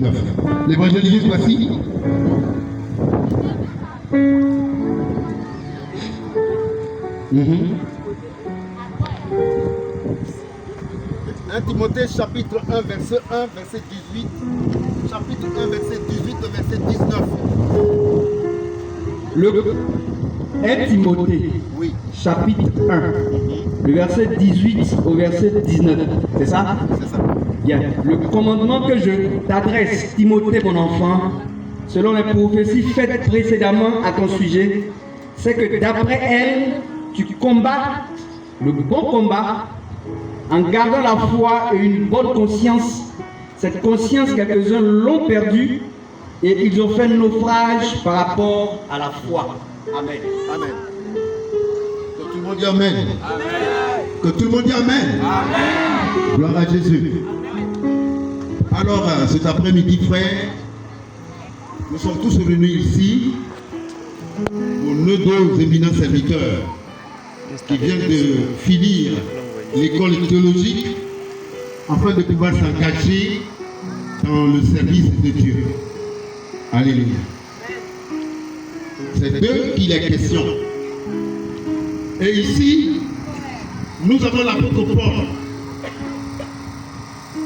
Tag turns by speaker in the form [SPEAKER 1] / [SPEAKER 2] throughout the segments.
[SPEAKER 1] 19. L'évangile voici. Mm-hmm.
[SPEAKER 2] 1 Timothée chapitre 1 verset 1 verset 18. Chapitre 1 verset 18 verset 19.
[SPEAKER 3] Le 1 Timothée,
[SPEAKER 2] Oui.
[SPEAKER 3] chapitre 1, le verset 18 au verset 19. C'est ça?
[SPEAKER 2] C'est ça.
[SPEAKER 3] Bien. Le commandement que je t'adresse, Timothée, mon enfant, selon les prophéties faites précédemment à ton sujet, c'est que d'après elles, tu combats le bon combat en gardant la foi et une bonne conscience. Cette conscience, quelques-uns l'ont perdue et ils ont fait naufrage par rapport à la foi. Amen.
[SPEAKER 2] Amen. Que tout le monde dit Amen.
[SPEAKER 1] Amen. Que tout le monde dit Amen. Amen. Gloire à Jésus. Alors, cet après-midi, frère, nous sommes tous réunis ici pour nos deux éminents serviteurs qui viennent de finir l'école théologique afin de pouvoir s'engager dans le service de Dieu. Alléluia. C'est d'eux qu'il est question. Et ici, nous avons l'apôtre Paul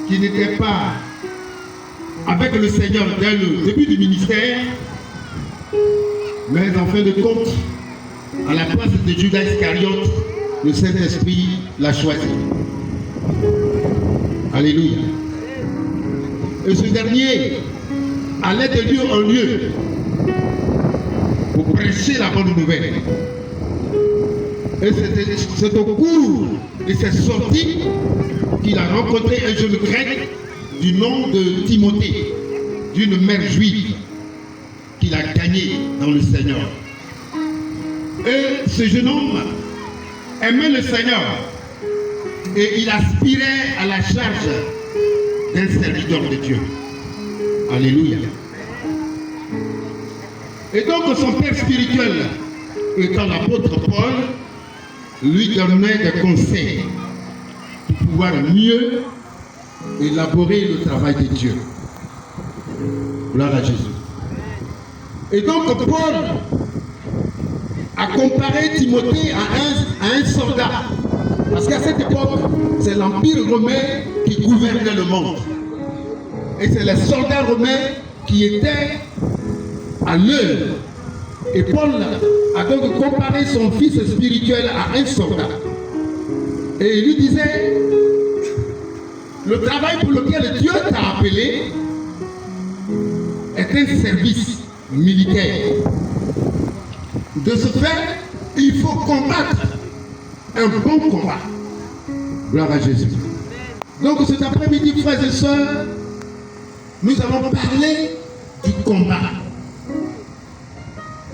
[SPEAKER 1] qui n'était pas avec le Seigneur dès le début du ministère, mais en fin de compte, à la place de Judas Iscariote, le Saint-Esprit l'a choisi. Alléluia. Et ce dernier allait de lieu en lieu pour prêcher la bonne nouvelle. Et c'est au cours de ses sorties qu'il a rencontré un jeune grec du nom de Timothée, d'une mère juive, qu'il a gagné dans le Seigneur. Et ce jeune homme aimait le Seigneur et il aspirait à la charge d'un serviteur de Dieu. Alléluia. Et donc son père spirituel, étant l'apôtre Paul, lui donnait des conseils pour pouvoir mieux élaborer le travail de Dieu. Gloire à Jésus. Et donc Paul a comparé Timothée à un soldat. Parce qu'à cette époque, c'est l'Empire romain qui gouvernait le monde. Et c'est les soldats romains qui étaient à l'œuvre. Et Paul a donc comparé son fils spirituel à un soldat. Et il lui disait, le travail pour lequel Dieu t'a appelé est un service militaire. De ce fait, il faut combattre un bon combat. Gloire à Jésus. Donc cet après-midi, frères et sœurs, nous allons parler du combat.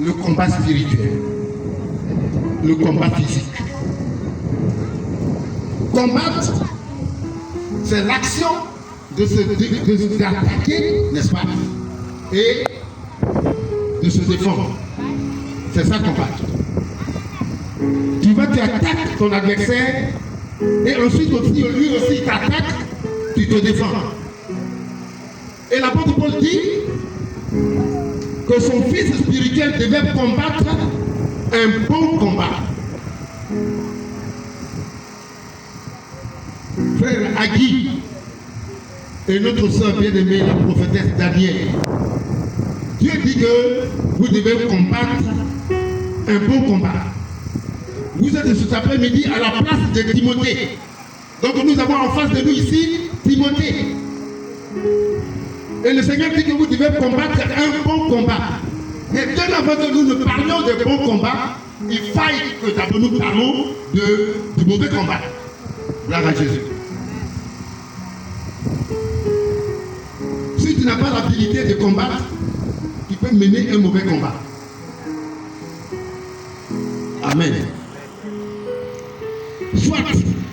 [SPEAKER 1] Le combat spirituel. Le combat physique. Combattre, c'est l'action de d'attaquer, n'est-ce pas? Et de se défendre. C'est ça combattre. Tu vas, tu attaques ton adversaire et ensuite aussi, lui aussi t'attaque, tu te défends. Et l'apôtre Paul dit que son fils spirituel devait combattre un bon combat. Frère Agui et notre soeur bien-aimée, la prophétesse Daniel, Dieu dit que vous devez combattre un bon combat. Vous êtes cet après-midi à la place de Timothée. Donc nous avons en face de nous ici Timothée. Et le Seigneur dit que vous devez combattre un bon combat. Mais bien avant que nous ne parlions de bon combat, il faille que d'abord nous parlons du mauvais combat. Gloire à Jésus. Si tu n'as pas l'habilité de combattre, tu peux mener un mauvais combat. Amen. Soit,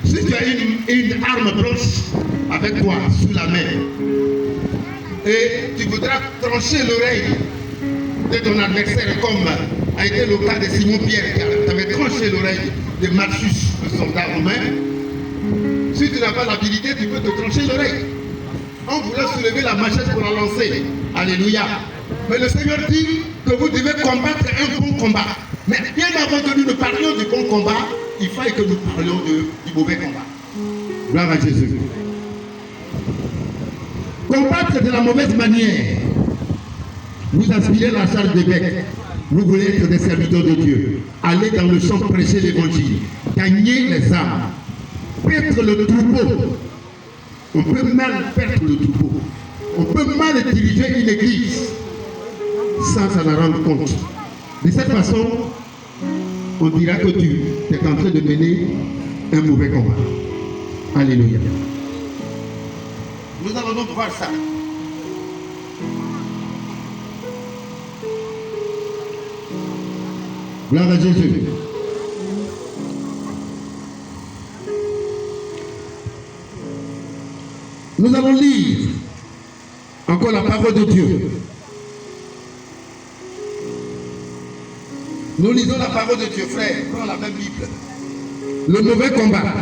[SPEAKER 1] si tu as une arme blanche avec toi, sous la main, et tu voudras trancher l'oreille de ton adversaire, comme a été le cas de Simon-Pierre, qui avait tranché l'oreille de Marcus, le soldat romain. Si tu n'as pas l'habilité, tu peux te trancher l'oreille. On voulait soulever la machette pour la lancer. Alléluia. Mais le Seigneur dit que vous devez combattre un bon combat. Mais bien avant que nous ne parlions du bon combat, il fallait que nous parlions du mauvais combat. Gloire à Jésus. Combattre de la mauvaise manière. Vous aspirez la charge d'évêque. Vous voulez être des serviteurs de Dieu. Allez dans le champ prêcher l'évangile. Gagner les âmes. Perdre le troupeau. On peut mal perdre le troupeau. On peut mal diriger une église sans s'en rendre compte. De cette façon, on dira que tu es en train de mener un mauvais combat. Alléluia. Nous allons donc voir ça. Gloire à Jésus. Nous allons lire encore la parole de Dieu. Nous lisons la parole de Dieu, frère. Prends la même Bible. Le mauvais combat.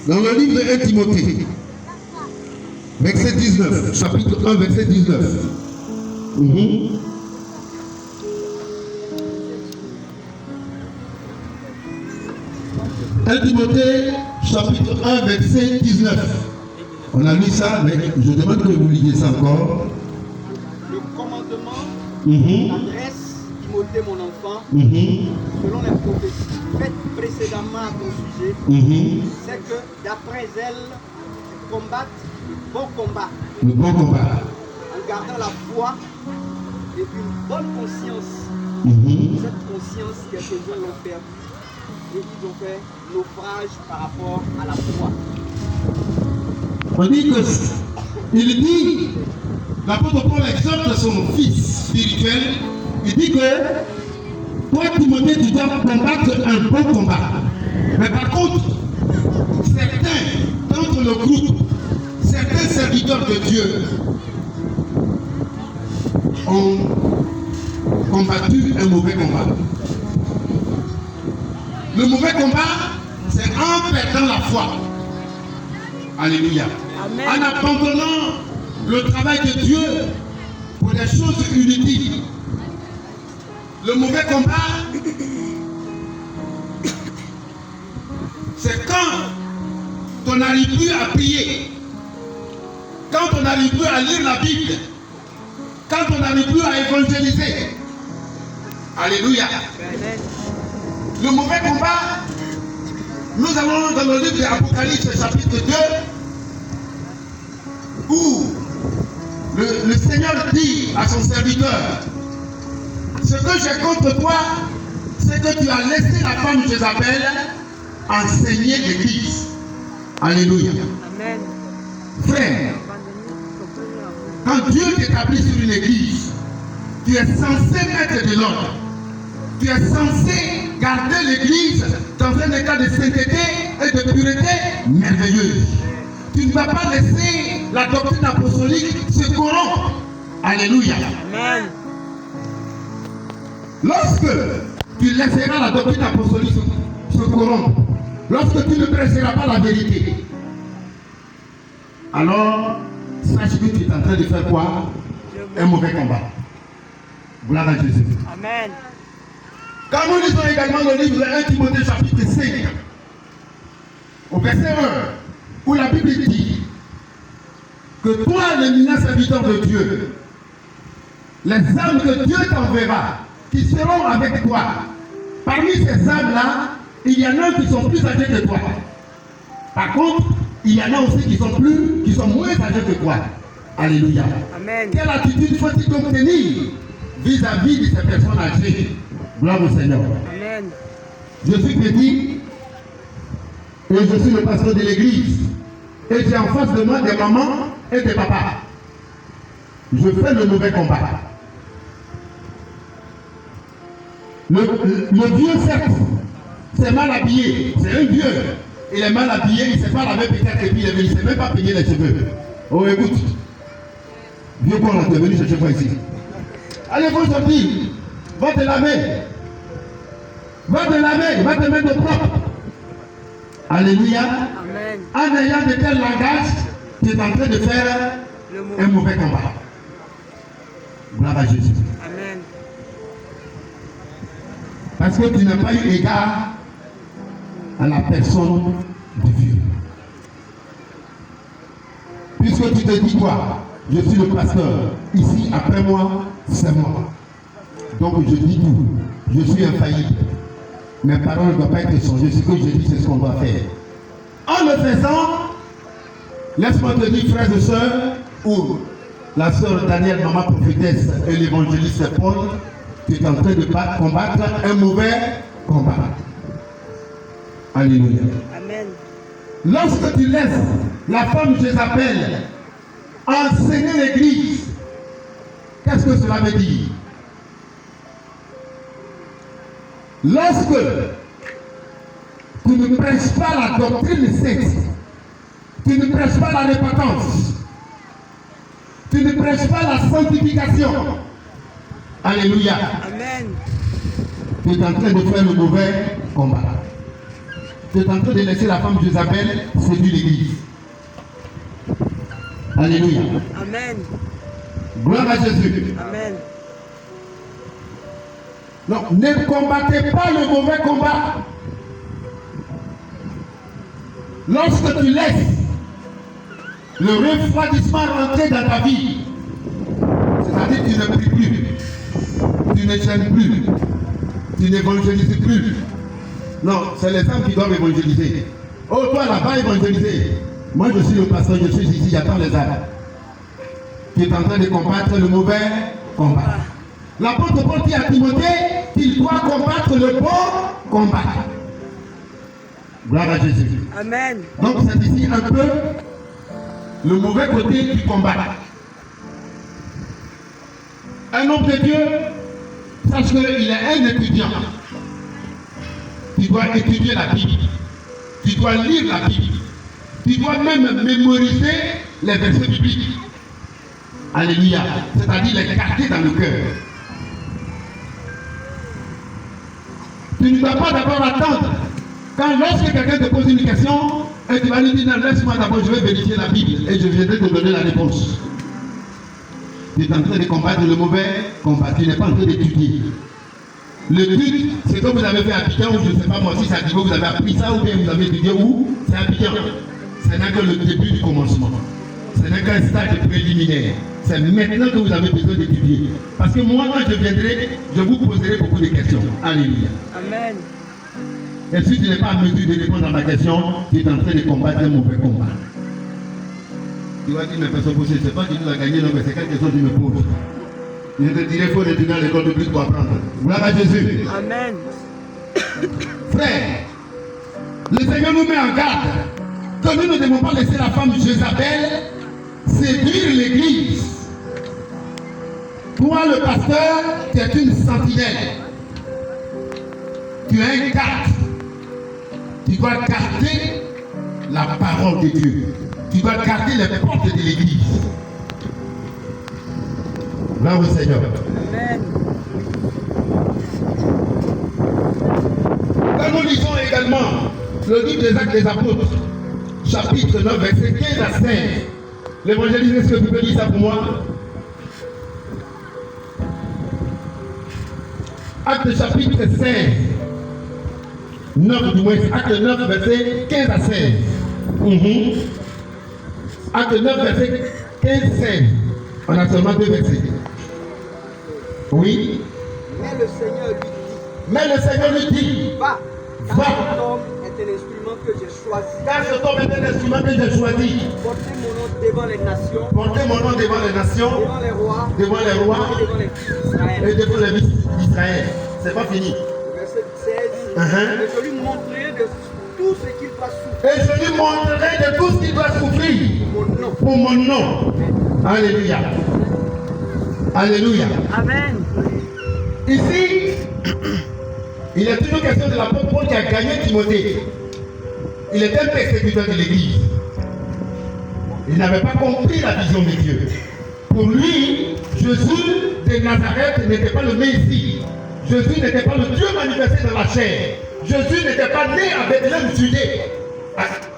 [SPEAKER 1] Dans le livre de 1 Timothée, verset 19, chapitre 1, verset 19. 1 Timothée, chapitre 1, verset 19. On a lu ça, mais je demande que vous lisiez ça encore.
[SPEAKER 3] Le commandement adresse Timothée, mon enfant, selon les prophéties faites précédemment à ton sujet, c'est que d'après elles, combattent le bon combat.
[SPEAKER 1] Le bon combat.
[SPEAKER 3] En gardant la foi et une bonne conscience. Cette conscience, quelques-uns l'ont perdue et ils ont fait naufrage par rapport à la foi.
[SPEAKER 1] On dit que, il dit, l'apôtre Paul exhorte son fils spirituel, il dit que toi Timothée, tu dois combattre un bon combat. Mais par contre, certains d'entre le groupe, certains serviteurs de Dieu ont combattu un mauvais combat. Le mauvais combat, c'est en perdant la foi. Alléluia. Amen. En abandonnant le travail de Dieu pour des choses inutiles. Le mauvais combat, c'est quand on n'arrive plus à prier, quand on n'arrive plus à lire la Bible, quand on n'arrive plus à évangéliser. Alléluia. Amen. Le mauvais combat, nous allons dans le livre de l'Apocalypse chapitre 2, où le Seigneur dit à son serviteur, ce que j'ai contre toi, c'est que tu as laissé la femme Jézabel enseigner l'Église. Alléluia. Amen. Frère, quand Dieu t'établit sur une église, tu es censé mettre de l'ordre. Tu es censé garder l'église dans un état de sainteté et de pureté merveilleuse. Tu ne vas pas laisser la doctrine apostolique se corrompre. Alléluia. Amen. Lorsque tu laisseras la doctrine apostolique se corrompre, lorsque tu ne prêcheras pas la vérité, alors sache que tu es en train de faire quoi? Un mauvais combat. Gloire à Jésus. Amen. Quand nous lisons également le livre de 1 Timothée chapitre 5, au verset 1, où la Bible dit que toi, l'éminent serviteur de Dieu, les âmes que Dieu t'enverra, qui seront avec toi, parmi ces âmes-là, il y en a qui sont plus âgés que toi. Par contre, il y en a aussi qui sont moins âgés que toi. Alléluia. Amen. Quelle attitude faut-il donc tenir vis-à-vis de ces personnes âgées? Gloire au Seigneur. Amen. Je suis petit et je suis le pasteur de l'église. Et j'ai en face de moi des mamans et des papas. Je fais le mauvais combat. Le vieux, certes, c'est mal habillé. C'est un vieux. Il est mal habillé, il ne sait pas laver peut-être et puis il ne sait même pas peigner les cheveux. Oh, écoute. Vieux con, tu es venu chercher moi ici. Allez, vous sortir. Va te laver. va te laver, va te mettre propre. Alléluia.
[SPEAKER 4] Amen.
[SPEAKER 1] En ayant de tels langages, tu es en train de faire un mauvais combat. Gloire à Jésus.
[SPEAKER 4] Amen.
[SPEAKER 1] Parce que tu n'as pas eu égard à la personne de Dieu. Puisque tu te dis quoi? Je suis le pasteur. Ici, après moi, c'est moi. Donc je dis tout. Je suis infaillible. Mes paroles ne doivent pas être changées. Ce que je dis, c'est ce qu'on doit faire. En le faisant, laisse-moi te dire, frères et sœurs, ou la sœur Danielle, maman prophétesse, et l'évangéliste Paul, tu es en train de combattre un mauvais combat. Alléluia.
[SPEAKER 4] Amen.
[SPEAKER 1] Lorsque tu laisses la femme Jézabel enseigner l'église, qu'est-ce que cela veut dire? Lorsque tu ne prêches pas la doctrine sainte, tu ne prêches pas la repentance, tu ne prêches pas la sanctification, alléluia,
[SPEAKER 4] Amen.
[SPEAKER 1] tu es en train de faire le mauvais combat. Tu es en train de laisser la femme Jézabel séduire l'église. Alléluia.
[SPEAKER 4] Amen.
[SPEAKER 1] Gloire à Jésus.
[SPEAKER 4] Amen.
[SPEAKER 1] Non, ne combattez pas le mauvais combat. Lorsque tu laisses le refroidissement rentrer dans ta vie, c'est-à-dire que tu ne pries plus, tu ne gênes plus, tu n'évangélises plus. Non, c'est les femmes qui doivent évangéliser. Oh, toi là-bas, évangéliser. Moi, je suis le pasteur, je suis ici, j'attends les âmes. Tu es en train de combattre le mauvais combat. L'apôtre Paul dit à Timothée qu'il doit combattre le bon combat. Gloire à Jésus.
[SPEAKER 4] Amen.
[SPEAKER 1] Donc, c'est ici un peu le mauvais côté du combat. Un homme de Dieu, sache qu'il est un étudiant. Tu dois étudier la Bible. Tu dois lire la Bible. Tu dois même mémoriser les versets bibliques. Alléluia. C'est-à-dire les garder dans le cœur. Tu ne dois pas d'abord attendre. Quand lorsque quelqu'un te pose une question, et tu vas lui dire, non, laisse-moi d'abord, je vais vérifier la Bible et je viendrai te donner la réponse. Tu es en train de combattre le mauvais combat. Tu n'es pas en train d'étudier. Le but, c'est que vous avez fait à Abidjan, ou je ne sais pas moi si c'est à Divo, vous avez appris ça, ou bien vous avez étudié où? C'est à Abidjan. Ce n'est que le début du commencement. Ce n'est qu'un stage préliminaire. C'est maintenant que vous avez besoin d'étudier. Parce que moi, quand je viendrai, je vous poserai beaucoup de questions. Alléluia.
[SPEAKER 4] Amen.
[SPEAKER 1] Et si tu n'es pas en mesure de répondre à ma question, tu es en train de combattre un mauvais combat. Tu vas dire, mais personne posée, c'est pas qui nous a gagné, non, mais c'est quelque chose que tu me poses. Je te dirai, il faut retourner à l'école de plus pour apprendre. Gloire à Jésus.
[SPEAKER 4] Amen.
[SPEAKER 1] Frère, le Seigneur nous met en garde que nous ne devons pas laisser la femme Jézabel séduire l'église. Toi, le pasteur, tu es une sentinelle. Tu as un garde. Tu dois garder la parole de Dieu. Tu dois garder les portes de l'église. Gloire au Seigneur.
[SPEAKER 4] Amen.
[SPEAKER 1] Quand nous lisons également le livre des Actes des Apôtres, chapitre 9, verset 15 à 16, l'évangéliste, est-ce que tu peux dire ça pour moi? Acte chapitre 16, 9 du moins, acte 9, verset 15 à 16. Acte 9, verset 15 à 16. On a seulement deux versets. Oui.
[SPEAKER 4] Mais le Seigneur lui dit,
[SPEAKER 1] Va.
[SPEAKER 4] va, car cet homme est un instrument que j'ai choisi.
[SPEAKER 1] Car cet homme est un instrument que j'ai choisi.
[SPEAKER 4] Portez mon nom devant les nations.
[SPEAKER 1] Portez mon nom devant les nations.
[SPEAKER 4] Devant les rois.
[SPEAKER 1] Devant les rois.
[SPEAKER 4] Et devant les fils d'Israël.
[SPEAKER 1] Et devant les fils d'Israël. C'est pas fini.
[SPEAKER 4] Verset 16. Et je lui montrerai de tout ce qu'il doit souffrir.
[SPEAKER 1] Et je lui montrerai de tout ce qu'il doit souffrir. Pour mon nom. Alléluia. Alléluia.
[SPEAKER 4] Amen.
[SPEAKER 1] Ici, il est toujours question de l'apôtre Paul qui a gagné Timothée. Il était un persécuteur de l'église. Il n'avait pas compris la vision de Dieu. Pour lui, Jésus de Nazareth n'était pas le Messie. Jésus n'était pas le Dieu manifesté dans la chair. Jésus n'était pas né à Bethléem, Judée.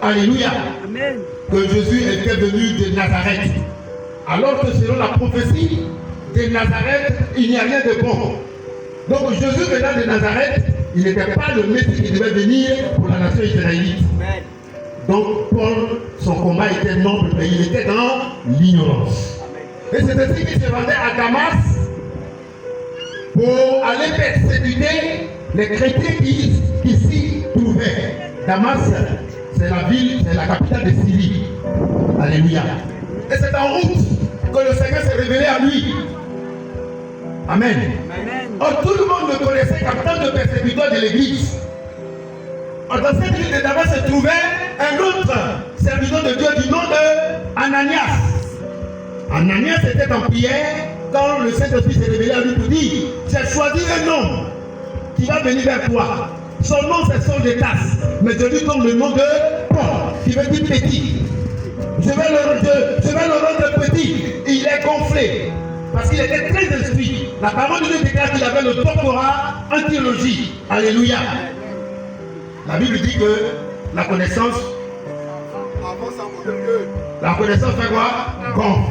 [SPEAKER 1] Alléluia.
[SPEAKER 4] Amen.
[SPEAKER 1] Que Jésus était venu de Nazareth. Alors que selon la prophétie de Nazareth, il n'y a rien de bon. Donc Jésus venant de Nazareth, il n'était pas le Messie qui devait venir pour la nation israélite.
[SPEAKER 4] Amen.
[SPEAKER 1] Donc Paul, son combat était noble, mais il était dans l'ignorance. Et c'est ainsi qu'il se rendait à Damas pour aller persécuter les chrétiens qui s'y trouvaient. Damas, c'est la ville, c'est la capitale de Syrie. Alléluia. Et c'est en route que le Seigneur s'est révélé à lui. Amen.
[SPEAKER 4] Amen.
[SPEAKER 1] Or, tout le monde le connaissait comme tant de persécuteurs de l'église. Or, dans cette ville de Damas se trouvait un autre serviteur de Dieu du nom de Ananias. Ananias était en prière quand le Saint-Esprit s'est révélé à lui pour dire: j'ai choisi un homme qui va venir vers toi. Son nom c'est Saul de Tarse, mais je lui donne le nom de Paul, qui veut dire petit. Je vais le rendre petit. Il est gonflé parce qu'il était très instruit. La parole de Dieu déclare qu'il avait le doctorat en théologie. Alléluia. La Bible dit que la connaissance fait quoi? Gonfle.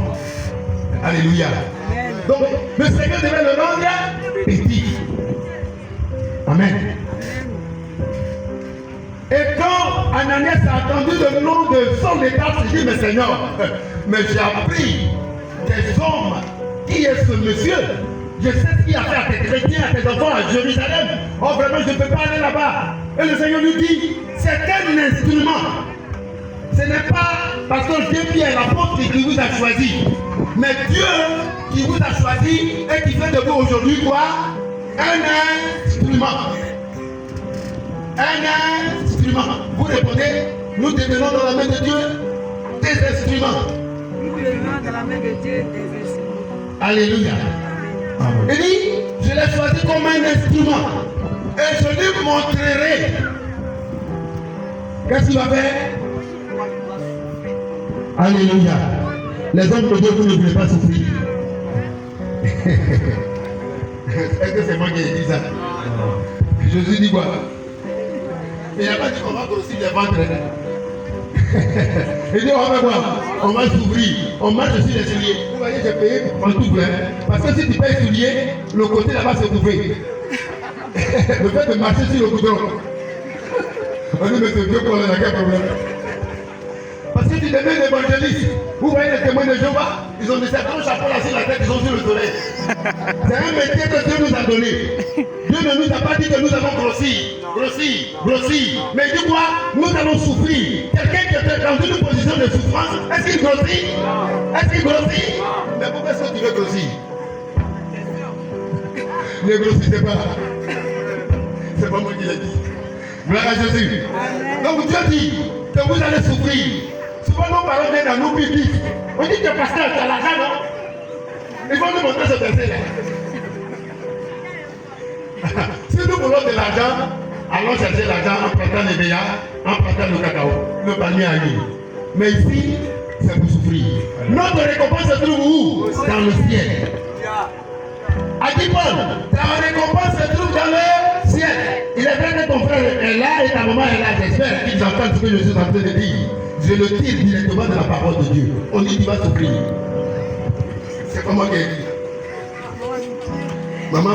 [SPEAKER 1] Alléluia. Donc, le Seigneur devait le rendre petit. Amen. Et quand Ananias a entendu le nom de Saul de Tarse, il dit: mais Seigneur, mais j'ai appris des hommes. Qui est ce monsieur? Je sais ce qu'il a fait à tes chrétiens, à tes enfants à Jérusalem. Oh vraiment, je ne peux pas aller là-bas. Et le Seigneur lui dit: c'est un instrument. Ce n'est pas pasteur Pierre l'apôtre qui vous a choisi, mais Dieu qui vous a choisi et qui fait de vous aujourd'hui quoi? Un instrument. Un instrument. Vous répondez: nous devenons dans la main de Dieu des instruments.
[SPEAKER 4] Nous devenons dans la main de Dieu des instruments.
[SPEAKER 1] Alléluia. Il dit: je l'ai choisi comme un instrument et je lui montrerai. Qu'est-ce qu'il va faire? Alléluia. Les hommes de Dieu, vous ne voulez pas souffrir. Est-ce que c'est moi qui ai dit ça? Jésus dit quoi? Il n'a pas dit qu'on va grossir les ventres. Il dit: on va voir, on va s'ouvrir, on marche sur les souliers. Vous voyez, j'ai payé en tout plein. Parce que si tu payes souliers, le côté là-bas se couvrir. Le fait de marcher sur le goudron. On dit: mais ce Dieu qu'on a quel problème? Parce que tu deviens évangéliste. Vous voyez les témoins de Jéhovah, ils ont des certains chapeaux là sur la tête, ils ont sur le soleil. C'est un métier que Dieu nous a donné. Dieu ne nous a pas dit que nous allons grossir. Mais il dit quoi? Nous allons souffrir. Quelqu'un qui est dans une position de souffrance, est-ce qu'il grossit? Est-ce qu'il grossit? Mais pourquoi est-ce que tu veux grossir? Ne grossissez pas. C'est pas moi qui l'ai dit. Gloire à Jésus. Donc Dieu dit que vous allez souffrir. Souvent nos parents viennent à nous disent: on dit que pasteur, tu as l'argent, non? Il faut nous montrer ce verset-là. Si nous voulons de l'argent, allons chercher l'argent en prêtant les veillards, en prêtant le cacao, le palmier à huile. Mais ici, c'est pour souffrir. Notre récompense se trouve où? Dans le ciel. A dit Paul, ta récompense se trouve dans le ciel. Il est vrai que ton frère est là et ta maman est là. J'espère qu'ils entendent ce que je suis en train de dire. Je le tire directement de la parole de Dieu. On dit: tu vas souffrir. C'est comment qu'elle dit? Maman,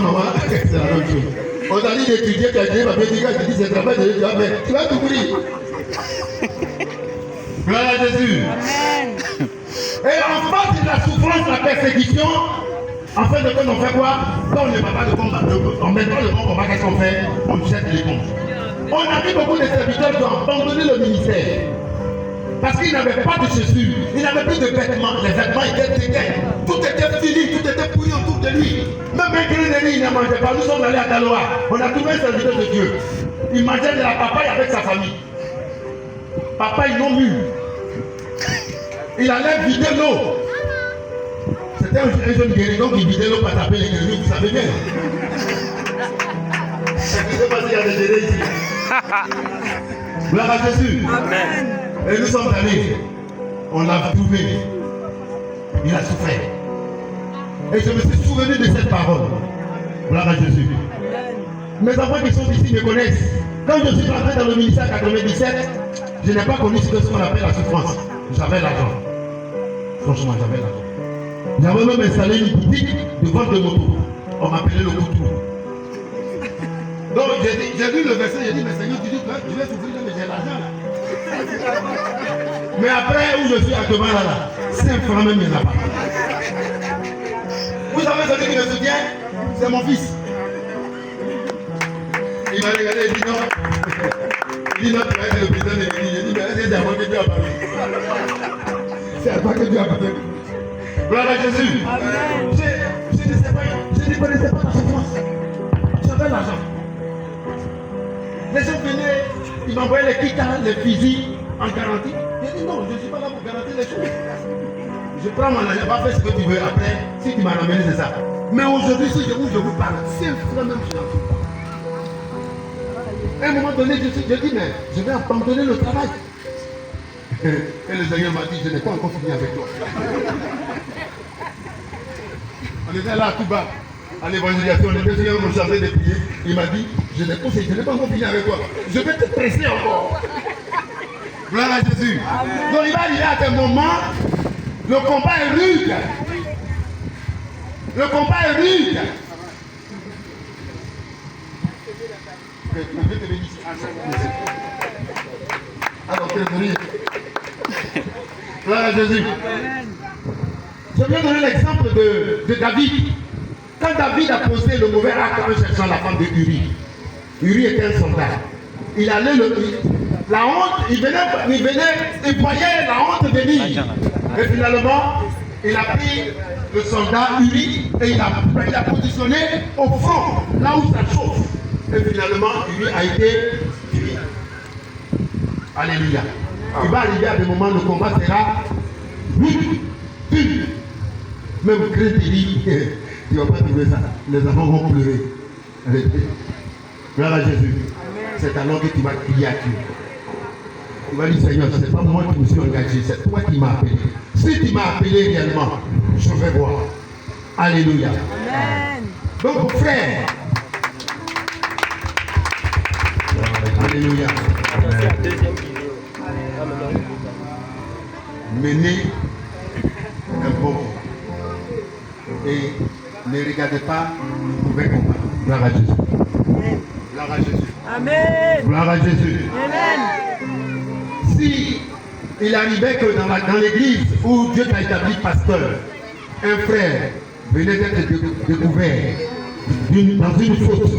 [SPEAKER 1] c'est la même chose. On t'a dit d'étudier, tu as dit, ma petite gars, tu dis: c'est le travail de Dieu, tu vas faire. Tu vas souffrir. Gloire à Jésus.
[SPEAKER 4] Amen.
[SPEAKER 1] Et en face de la souffrance, la persécution, en fait, de quoi on fait quoi? Quand on ne va pas de combat, on met pas le bon combat, qu'est-ce qu'on fait? On jette l'éponge. On a vu beaucoup de serviteurs qui ont abandonné le ministère. Parce qu'ils n'avaient pas de chaussures, ils n'avaient plus de vêtements. Les vêtements étaient dégains. Tout était fini, tout était pourri autour de lui. Même un grain de riz, il ne mangeait pas. Nous sommes allés à Taloa. On a trouvé un serviteur de Dieu. Il mangeait de la papaye avec sa famille. Papaye non mûre. Il allait vider l'eau. C'était un jeune guéridon qui vidait l'eau pour taper les guéridons, vous savez bien. Je ne sais pas s'il y a des guéridons ici. Gloire à Jésus.
[SPEAKER 4] Amen.
[SPEAKER 1] Et nous sommes allés. On l'a trouvé. Il a souffert. Et je me suis souvenu de cette parole. Gloire à Jésus. Mes enfants qui sont ici me connaissent. Quand je suis rentré dans le ministère en 97, je n'ai pas connu ce qu'on appelle la souffrance. J'avais l'argent. Franchement, j'avais l'argent. J'avais même installé une boutique de vente de motos. On m'appelait le couteau. Donc j'ai lu le verset, j'ai dit, mais Seigneur, tu dis que je vais souffrir, mais j'ai l'argent là. Mais après, où je suis actuellement là, 5 francs même, il n'y en a pas. Vous savez celui qui me soutient, c'est mon fils. Il m'a regardé et dit non. Il dit non, tu vas être le président de l'église. J'ai dit, mais est-ce que c'est à moi que Dieu a parlé? C'est à toi que Dieu a parlé. Gloire à Jésus. Je ne connaissais pas la souffrance. J'avais l'argent. Les gens venaient, ils m'envoyaient les kits, les fusils en garantie. J'ai dit non, je ne suis pas là pour garantir les choses. Je prends mon argent, va faire ce que tu veux après. Si tu m'as ramené, c'est ça. Mais aujourd'hui, si je vous parle, c'est vrai même, je n'en suis pas. À un moment donné, je dis, mais je vais abandonner le travail. Et le Seigneur m'a dit, je n'ai pas encore fini avec toi. On était là tout bas, à l'évangélisation, on était sur mon chargé de prier. Il m'a dit, je n'ai pas encore fini avec toi. Je vais te presser encore. Gloire à Jésus. Donc il va arriver à un moment, le combat est rude. Le combat est rude. Je vais te bénir. Alors, gloire à Jésus. Je vais donner l'exemple de David. Quand David a posé le mauvais acte en cherchant la femme de Uri, Uri était un soldat. Il allait la honte, il voyait la honte venir. Et finalement, il a pris le soldat Uri et il a positionné au front, là où ça chauffe. Et finalement, Uri a été tué. Alléluia. Il va arriver à des moments, le combat sera rude, dur. Même Crédit, tu ne vas pas trouver ça. Les enfants vont pleurer. Gloire à Jésus. C'est alors que tu vas crier à Dieu. Tu vas dire, Seigneur, ce n'est pas moi qui me suis engagé, c'est toi qui m'as appelé. Si tu m'as appelé réellement, je vais voir. Alléluia. Amen. Donc, frère, alléluia. Menez un bon et ne regardez pas le mauvais combat. Gloire à Jésus. Gloire à Jésus. Amen. Gloire à Jésus. Amen. Si il arrivait que dans l'église où Dieu t'a établi pasteur, un frère venait d'être découvert dans une faute,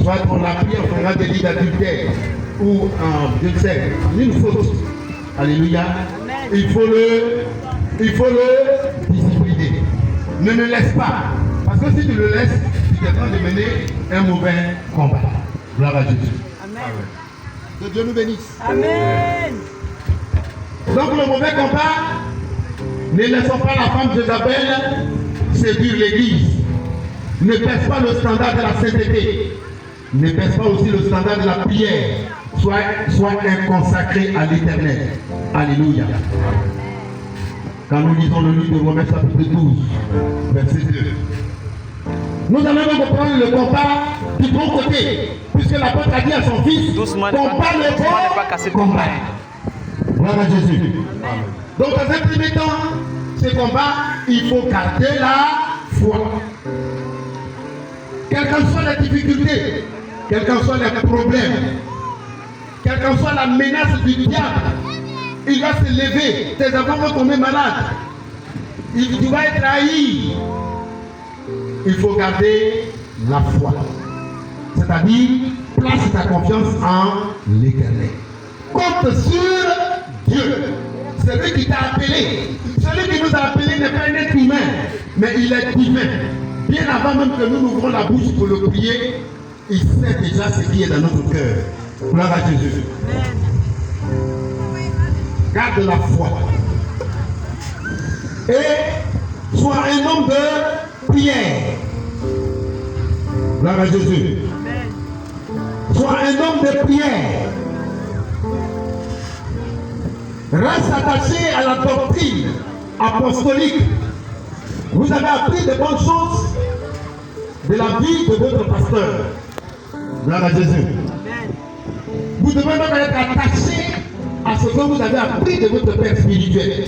[SPEAKER 1] soit on l'a pris en faisant des lits d'adultère ou en, je ne sais, une faute. Alléluia. Il faut le discipliner. Ne le laisse pas. Parce que si tu le laisses, tu es en train de mener un mauvais combat. Gloire à Jésus. Amen. Que Dieu nous bénisse. Amen. Donc le mauvais combat, ne laissons pas la femme d'Isabelle séduire l'église. Ne baisse pas le standard de la sainteté. Ne baisse pas aussi le standard de la prière. Sois inconsacré à l'Éternel. Alléluia. Quand nous lisons le livre de Romains chapitre 12, verset 2. Nous allons donc prendre le combat du bon côté, puisque l'apôtre a dit à son fils, combat le bon combat. Gloire à Jésus. Amen. Donc dans un premier temps, ce combat, il faut garder la foi. Quelles qu'en soient les difficultés, quels qu'en soient les problèmes, quelle qu'en soit la menace du diable, il va se lever, tes enfants vont tomber malades, tu vas être haï. Il faut garder la foi. C'est-à-dire, place ta confiance en l'Éternel. Compte sur Dieu. Celui qui t'a appelé. Celui qui nous a appelés n'est pas un être humain, mais il est divin. Bien avant même que nous ouvrons la bouche pour le prier, il sait déjà ce qui est dans notre cœur. Gloire à Jésus. Garde la foi. Et sois un homme de prière. Gloire à Jésus. Sois un homme de prière. Reste attaché à la doctrine apostolique. Vous avez appris de bonnes choses de la vie de votre pasteur. Gloire à Jésus. Vous devez donc être attaché à ce que vous avez appris de votre père spirituel.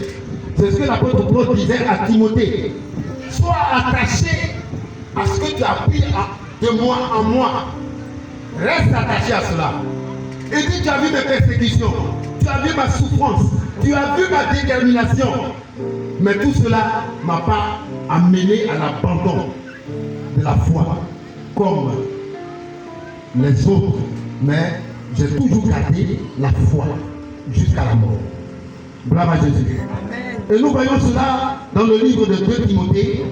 [SPEAKER 1] C'est ce que l'apôtre Paul disait à Timothée. Sois attaché à ce que tu as appris de moi en moi. Reste attaché à cela. Et puis tu as vu mes persécutions, tu as vu ma souffrance, tu as vu ma détermination. Mais tout cela ne m'a pas amené à l'abandon de la foi comme les autres. Mais j'ai toujours gardé la foi jusqu'à la mort. Bravo à Jésus. Et nous voyons cela dans le livre de 2 Timothée.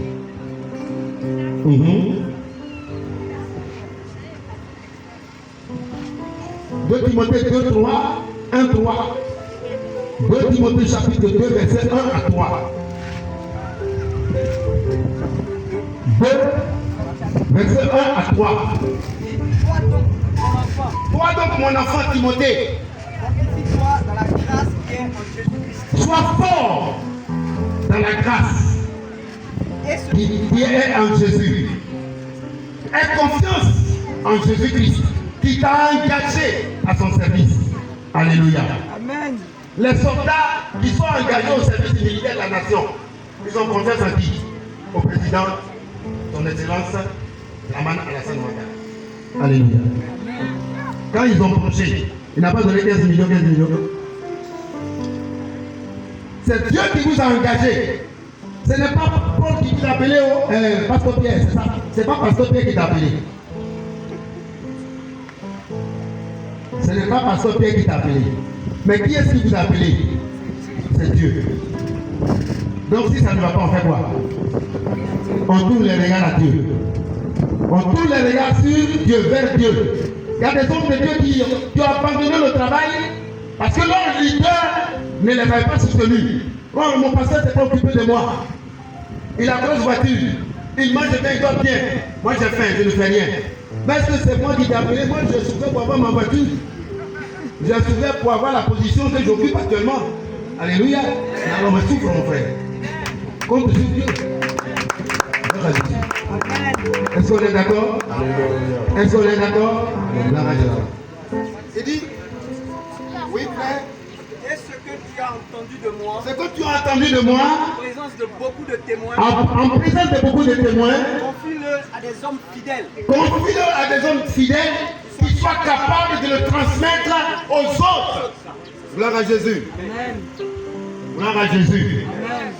[SPEAKER 1] 2 Timothée 2, 3, 1, 3. 2 Timothée chapitre 2, verset 1 à 3. 2, verset 1 à 3. Toi donc mon enfant Timothée,
[SPEAKER 4] fortifie-toi dans la grâce qui est en Jésus-Christ.
[SPEAKER 1] sois fort dans la grâce qui est en Jésus. Aie confiance en Jésus-Christ qui t'a engagé à son service. Alléluia.
[SPEAKER 4] Amen.
[SPEAKER 1] Les soldats qui sont engagés au service militaire de la nation, ils ont confiance en qui? Au président, son excellence, Laman Alassane Ouattara. Alléluia. Quand ils ont prêché, il n'a pas donné 15 millions. C'est Dieu qui vous a engagé. Ce n'est pas Paul qui t'a appelé au Pasteur Pierre, c'est ça. Ce n'est pas Pasteur Pierre qui t'a appelé. Ce n'est pas Pasteur Pierre qui t'a appelé. Mais qui est-ce qui vous a appelé? C'est Dieu. Donc si ça ne va pas, on fait quoi? On tourne les regards à Dieu. On tourne les regards sur Dieu, vers Dieu. Il y a des hommes de Dieu qui ont abandonné le travail parce que leur leader ne les avait pas soutenus. Oh, mon pasteur s'est pas occupé de moi. Il a grosse voiture. Il mange bien, il dort bien. Moi j'ai faim, je ne fais rien. Mais est-ce que c'est moi qui t'ai appelé? Moi je souffrais pour avoir ma voiture. Je souffrais pour avoir la position que j'occupe actuellement. Alléluia. Alors me souffre mon frère. Compte sur Dieu. Est-ce qu'on est d'accord? Est-ce qu'on est d'accord?
[SPEAKER 2] Il dit, oui frère,
[SPEAKER 4] Et ce que tu as entendu de moi,
[SPEAKER 1] Ce que tu as entendu de moi,
[SPEAKER 4] en présence de beaucoup de témoins,
[SPEAKER 1] en présence de beaucoup de témoins,
[SPEAKER 4] confie-le à des hommes fidèles,
[SPEAKER 1] confie-le à des hommes fidèles qui soient capables de le transmettre aux autres. Gloire à Jésus.
[SPEAKER 4] Amen.
[SPEAKER 1] Gloire à Jésus.
[SPEAKER 4] Amen.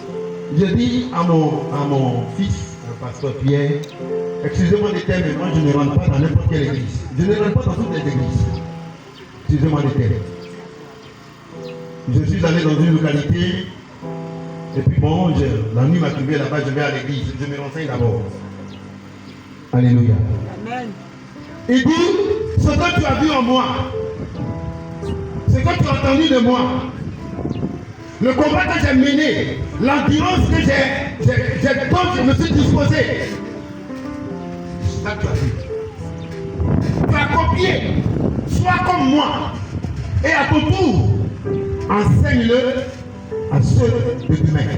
[SPEAKER 1] Je dis à mon fils, le pasteur Pierre, excusez-moi des termes, mais moi je ne rentre pas dans n'importe quelle église. Je ne rentre pas dans toutes les églises. Excusez-moi des termes. Je suis allé dans une localité, et puis bon, la nuit m'a trouvé là-bas, je vais à l'église, je me renseigne d'abord. Alléluia.
[SPEAKER 4] Amen.
[SPEAKER 1] Il dit, ce que tu as vu en moi, ce que tu as entendu de moi, le combat que j'ai mené, l'endurance que dont je me suis disposé, c'est ça que tu as vu. Tu as copié, sois comme moi, et à ton tour, enseigne-le à ceux de demain.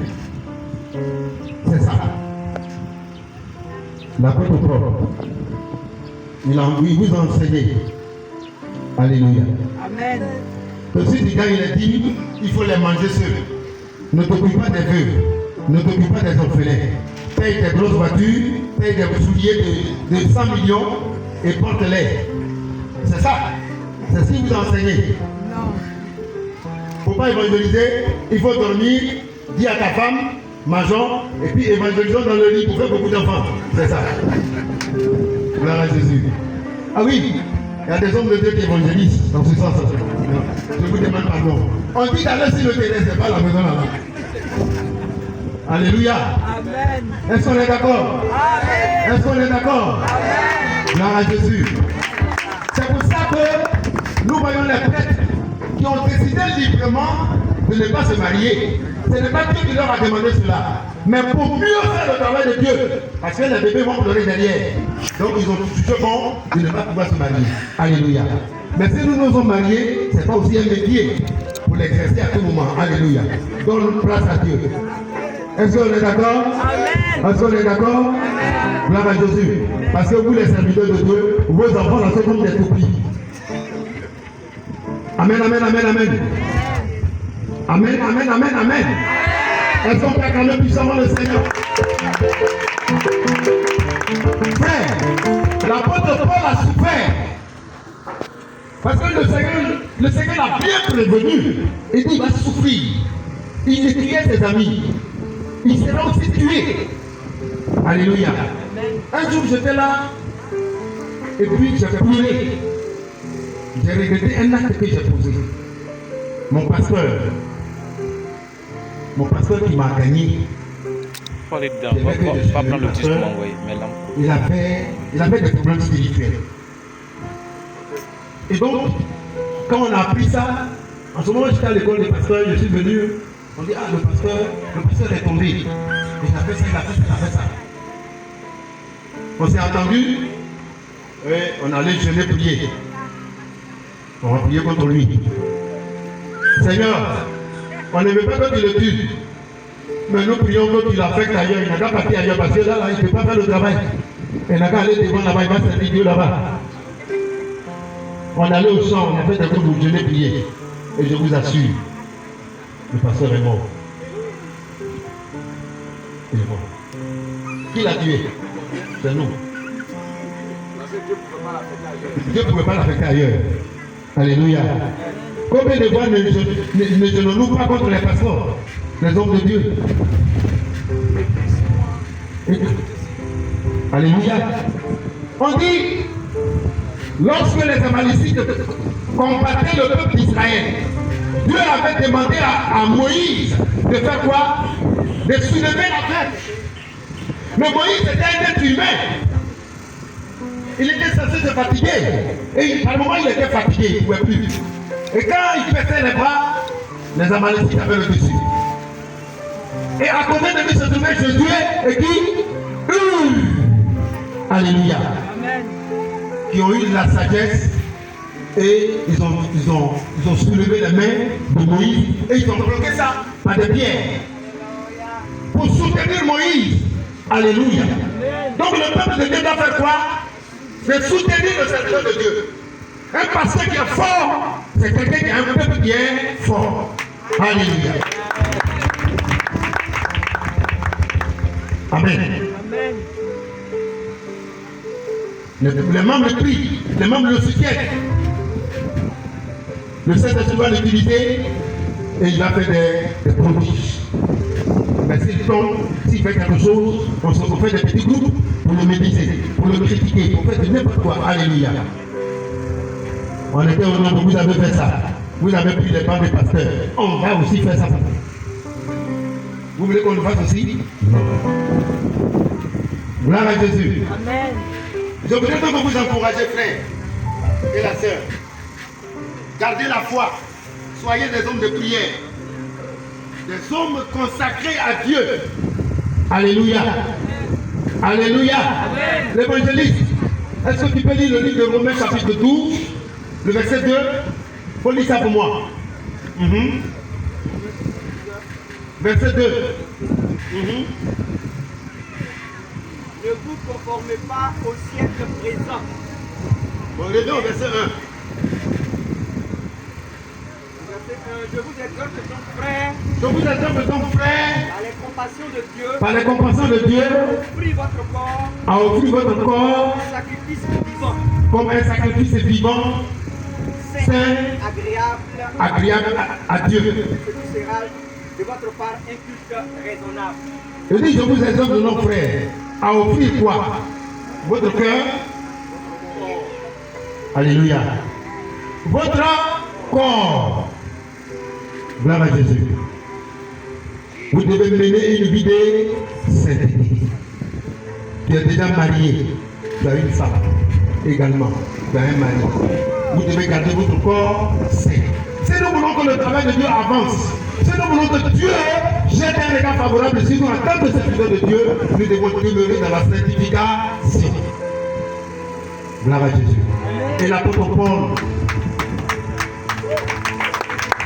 [SPEAKER 1] C'est ça. L'apôtre Paul, il vous a enseigné. Alléluia.
[SPEAKER 4] Amen.
[SPEAKER 1] Que si tu gagnes les dîmes, il faut les manger seuls. Ne t'occupe pas des veuves, ne t'occupe pas des orphelins. Paye tes grosses voitures, paye des souliers de 100 millions et porte-les. C'est ça. C'est ce qu'il vous a enseigné.
[SPEAKER 4] Non.
[SPEAKER 1] Il ne faut pas évangéliser, il faut dormir, dis à ta femme, mangeons, et puis évangélisons dans le lit pour faire beaucoup d'enfants. C'est ça. Gloire à Jésus. Ah oui, il y a des hommes de Dieu qui évangélisent dans ce sens. Je vous demande pardon. On dit d'aller sur le terrain, c'est pas la maison là-bas. Alléluia.
[SPEAKER 4] Amen.
[SPEAKER 1] Est-ce qu'on est d'accord?
[SPEAKER 4] Amen.
[SPEAKER 1] Est-ce qu'on est d'accord?
[SPEAKER 4] Amen.
[SPEAKER 1] Gloire à Jésus. C'est pour ça que nous voyons les prêtres qui ont décidé librement de ne pas se marier. Ce n'est pas Dieu qui leur a demandé cela. Mais pour mieux faire le travail de Dieu, parce que les bébés vont pleurer derrière. Donc ils ont jugé bon de ne pas pouvoir se marier. Alléluia. Mais si nous nous sommes mariés, ce n'est pas aussi un métier pour l'exercer à tout moment. Alléluia. Donne place à Dieu. Est-ce qu'on est d'accord?
[SPEAKER 4] Amen.
[SPEAKER 1] Est-ce qu'on est d'accord? Gloire à Jésus. Parce que vous, les serviteurs de Dieu, Vos enfants là sont comme des copies. Amen, amen, amen, amen. Amen, amen, amen, amen. Est-ce qu'on peut acclamer puissamment le Seigneur? Frère, l'apôtre Paul a souffert. Parce que le Seigneur l'a bien prévenu. Il dit il va souffrir. Il écrivait ses amis. Il sera aussi tué. Alléluia. Un jour j'étais là. Et puis j'ai pleuré. J'ai regretté un acte que j'ai posé. Mon pasteur qui m'a gagné.
[SPEAKER 5] Faut aller dedans, pas prendre le disque, oui, mais là.
[SPEAKER 1] Il avait des problèmes spirituels. Et donc, quand on a appris ça, en ce moment j'étais à l'école des pasteurs, je suis venu, on dit ah le pasteur est tombé. Il a fait ça, il a fait ça. On s'est entendu, et on allait jeûner, prier. On va prier contre lui. Seigneur, on ne veut pas que tu le tues. Mais nous prions que tu l'affectes ailleurs. Il n'a qu'à partir ailleurs parce que là, il ne peut pas faire le travail. Il n'a qu'à aller devant là-bas, il va servir Dieu là-bas. On allait au champ, on a fait des cours de jeûner, prier. Et je vous assure, le pasteur est mort. Il est mort. Qui l'a tué? C'est nous. Dieu ne pouvait pas l'affecter ailleurs. Alléluia. Combien de fois ne jeûnons-nous pas contre les pasteurs, les hommes de Dieu? Alléluia. On dit, lorsque les Amalécites combattaient le peuple d'Israël, Dieu avait demandé à Moïse de faire quoi? De soulever la tête. Mais Moïse était un être humain. Il était censé se fatiguer. Et par le moment, il était fatigué, il ne pouvait plus. Et quand il baissait les bras, les Amalécites avaient le dessus. Et à côté de lui se trouvait Josué et qui Alléluia.
[SPEAKER 4] Amen.
[SPEAKER 1] Qui ont eu la sagesse et ils ont soulevé les mains de Moïse et ils ont bloqué ça par des pierres pour soutenir Moïse. Alléluia. Donc le peuple de Dieu doit faire quoi? C'est soutenir le serviteur de Dieu. Un pasteur qui est fort, c'est quelqu'un qui a un peuple qui est fort. Alléluia. Amen.
[SPEAKER 4] Amen.
[SPEAKER 1] Les membres prient, les membres le soutiennent. Le Saint-Esprit va l'utiliser et il va faire des prodiges. Mais s'il tombe, s'il fait quelque chose, on fait des petits groupes pour le médiser, pour le critiquer, pour faire n'importe quoi. Alléluia. On était au nombre, vous avez fait ça. Vous avez pris les bancs des pasteurs. On va aussi faire ça. Vous voulez qu'on le fasse aussi? Non. Gloire à Jésus.
[SPEAKER 4] Amen.
[SPEAKER 1] Je voudrais donc vous encourager, frères et la sœur. Gardez la foi. Soyez des hommes de prière. Des hommes consacrés à Dieu. Alléluia. Alléluia. L'évangéliste, est-ce que tu peux lire le livre de Romains chapitre 12, le verset 2? Faut lire ça pour moi. Verset 2.
[SPEAKER 4] Ne vous conformez pas au siècle présent.
[SPEAKER 1] Bon, regardez au verset 1.
[SPEAKER 4] Je vous exhorte donc, frères,
[SPEAKER 1] Je vous exhorte donc, frères,
[SPEAKER 4] par les compassions de Dieu,
[SPEAKER 1] par les compassions de Dieu,
[SPEAKER 4] offrez votre corps
[SPEAKER 1] à offrir votre corps
[SPEAKER 4] un sacrifice vivant,
[SPEAKER 1] comme un sacrifice vivant,
[SPEAKER 4] saint,
[SPEAKER 1] agréable à Dieu.
[SPEAKER 4] Ce sera de votre part un culte raisonnable.
[SPEAKER 1] Je dis, je vous exhorte de nos frères à offrir quoi? Votre cœur. Alléluia. Votre corps. Gloire à Jésus. Vous devez mener une vie de sainteté. Tu es déjà marié. Tu as une femme également. Tu as un mari. Vous devez garder votre corps saint. Si nous voulons que le travail de Dieu avance, si nous voulons que Dieu jette un regard favorable sur nous en tant que serviteurs de Dieu, nous devons demeurer dans la sanctification. Gloire à Jésus. Et l'apôtre Paul.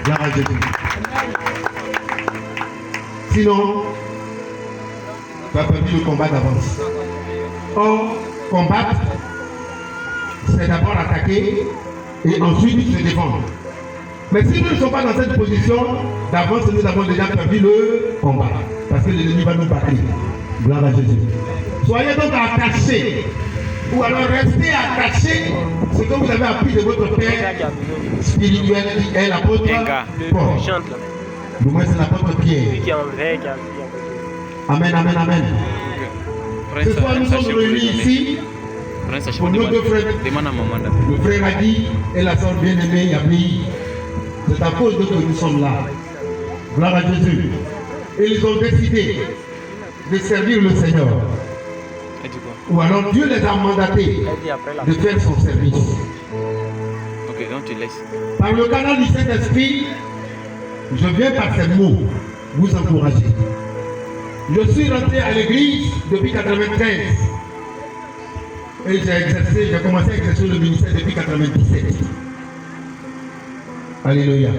[SPEAKER 1] Gloire à Jésus. Sinon, tu as perdu le combat d'avance. Or, combattre, c'est d'abord attaquer et ensuite se défendre. Mais si nous ne sommes pas dans cette position, d'avance nous avons déjà perdu le combat. Parce que l'ennemi va nous battre. Gloire à Jésus. Soyez donc attachés. Ou alors restez attachés. Ce que vous avez appris de votre père spirituel qui est l'apôtre Paul. Du moins c'est l'apôtre Pierre. Amen, amen, amen. Ce soir nous sommes réunis ici pour nos deux frères. Le frère Adi et la soeur bien-aimée Yabli. C'est à cause de que nous sommes là. Gloire à Jésus. Et ils ont décidé de servir le Seigneur. Ou alors Dieu les a mandatés de faire son service.
[SPEAKER 5] Ok, donc tu laisses.
[SPEAKER 1] Par le canal du Saint-Esprit, je viens par ces mots vous encourager. Je suis rentré à l'église depuis 1993. Et j'ai commencé à exercer le ministère depuis 1997. Alléluia.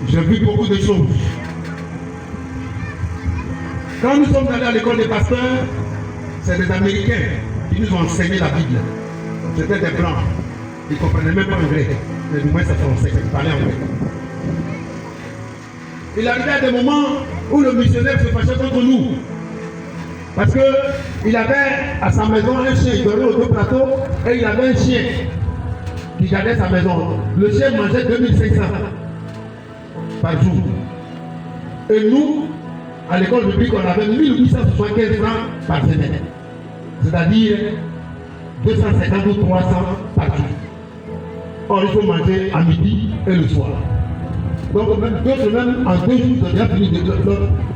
[SPEAKER 1] J'ai vu beaucoup de choses. Quand nous sommes allés à l'école des pasteurs, c'est des Américains qui nous ont enseigné la Bible. C'était des Blancs. Ils ne comprenaient même pas anglais. Mais du moins c'est français, ils parlaient anglais. Il arrivait à des moments où le missionnaire se fâchait contre nous. Parce qu'il avait à sa maison un chien, il dormait aux deux plateaux, et il avait un chien qui gardait sa maison. Le chien mangeait 2500 par jour. Et nous, à l'école publique, on avait 1875 francs par semaine. C'est-à-dire 250 ou 300 par jour. Or, il faut manger à midi et le soir. Donc, même 2 semaines, en 2 jours, ils ont déjà fini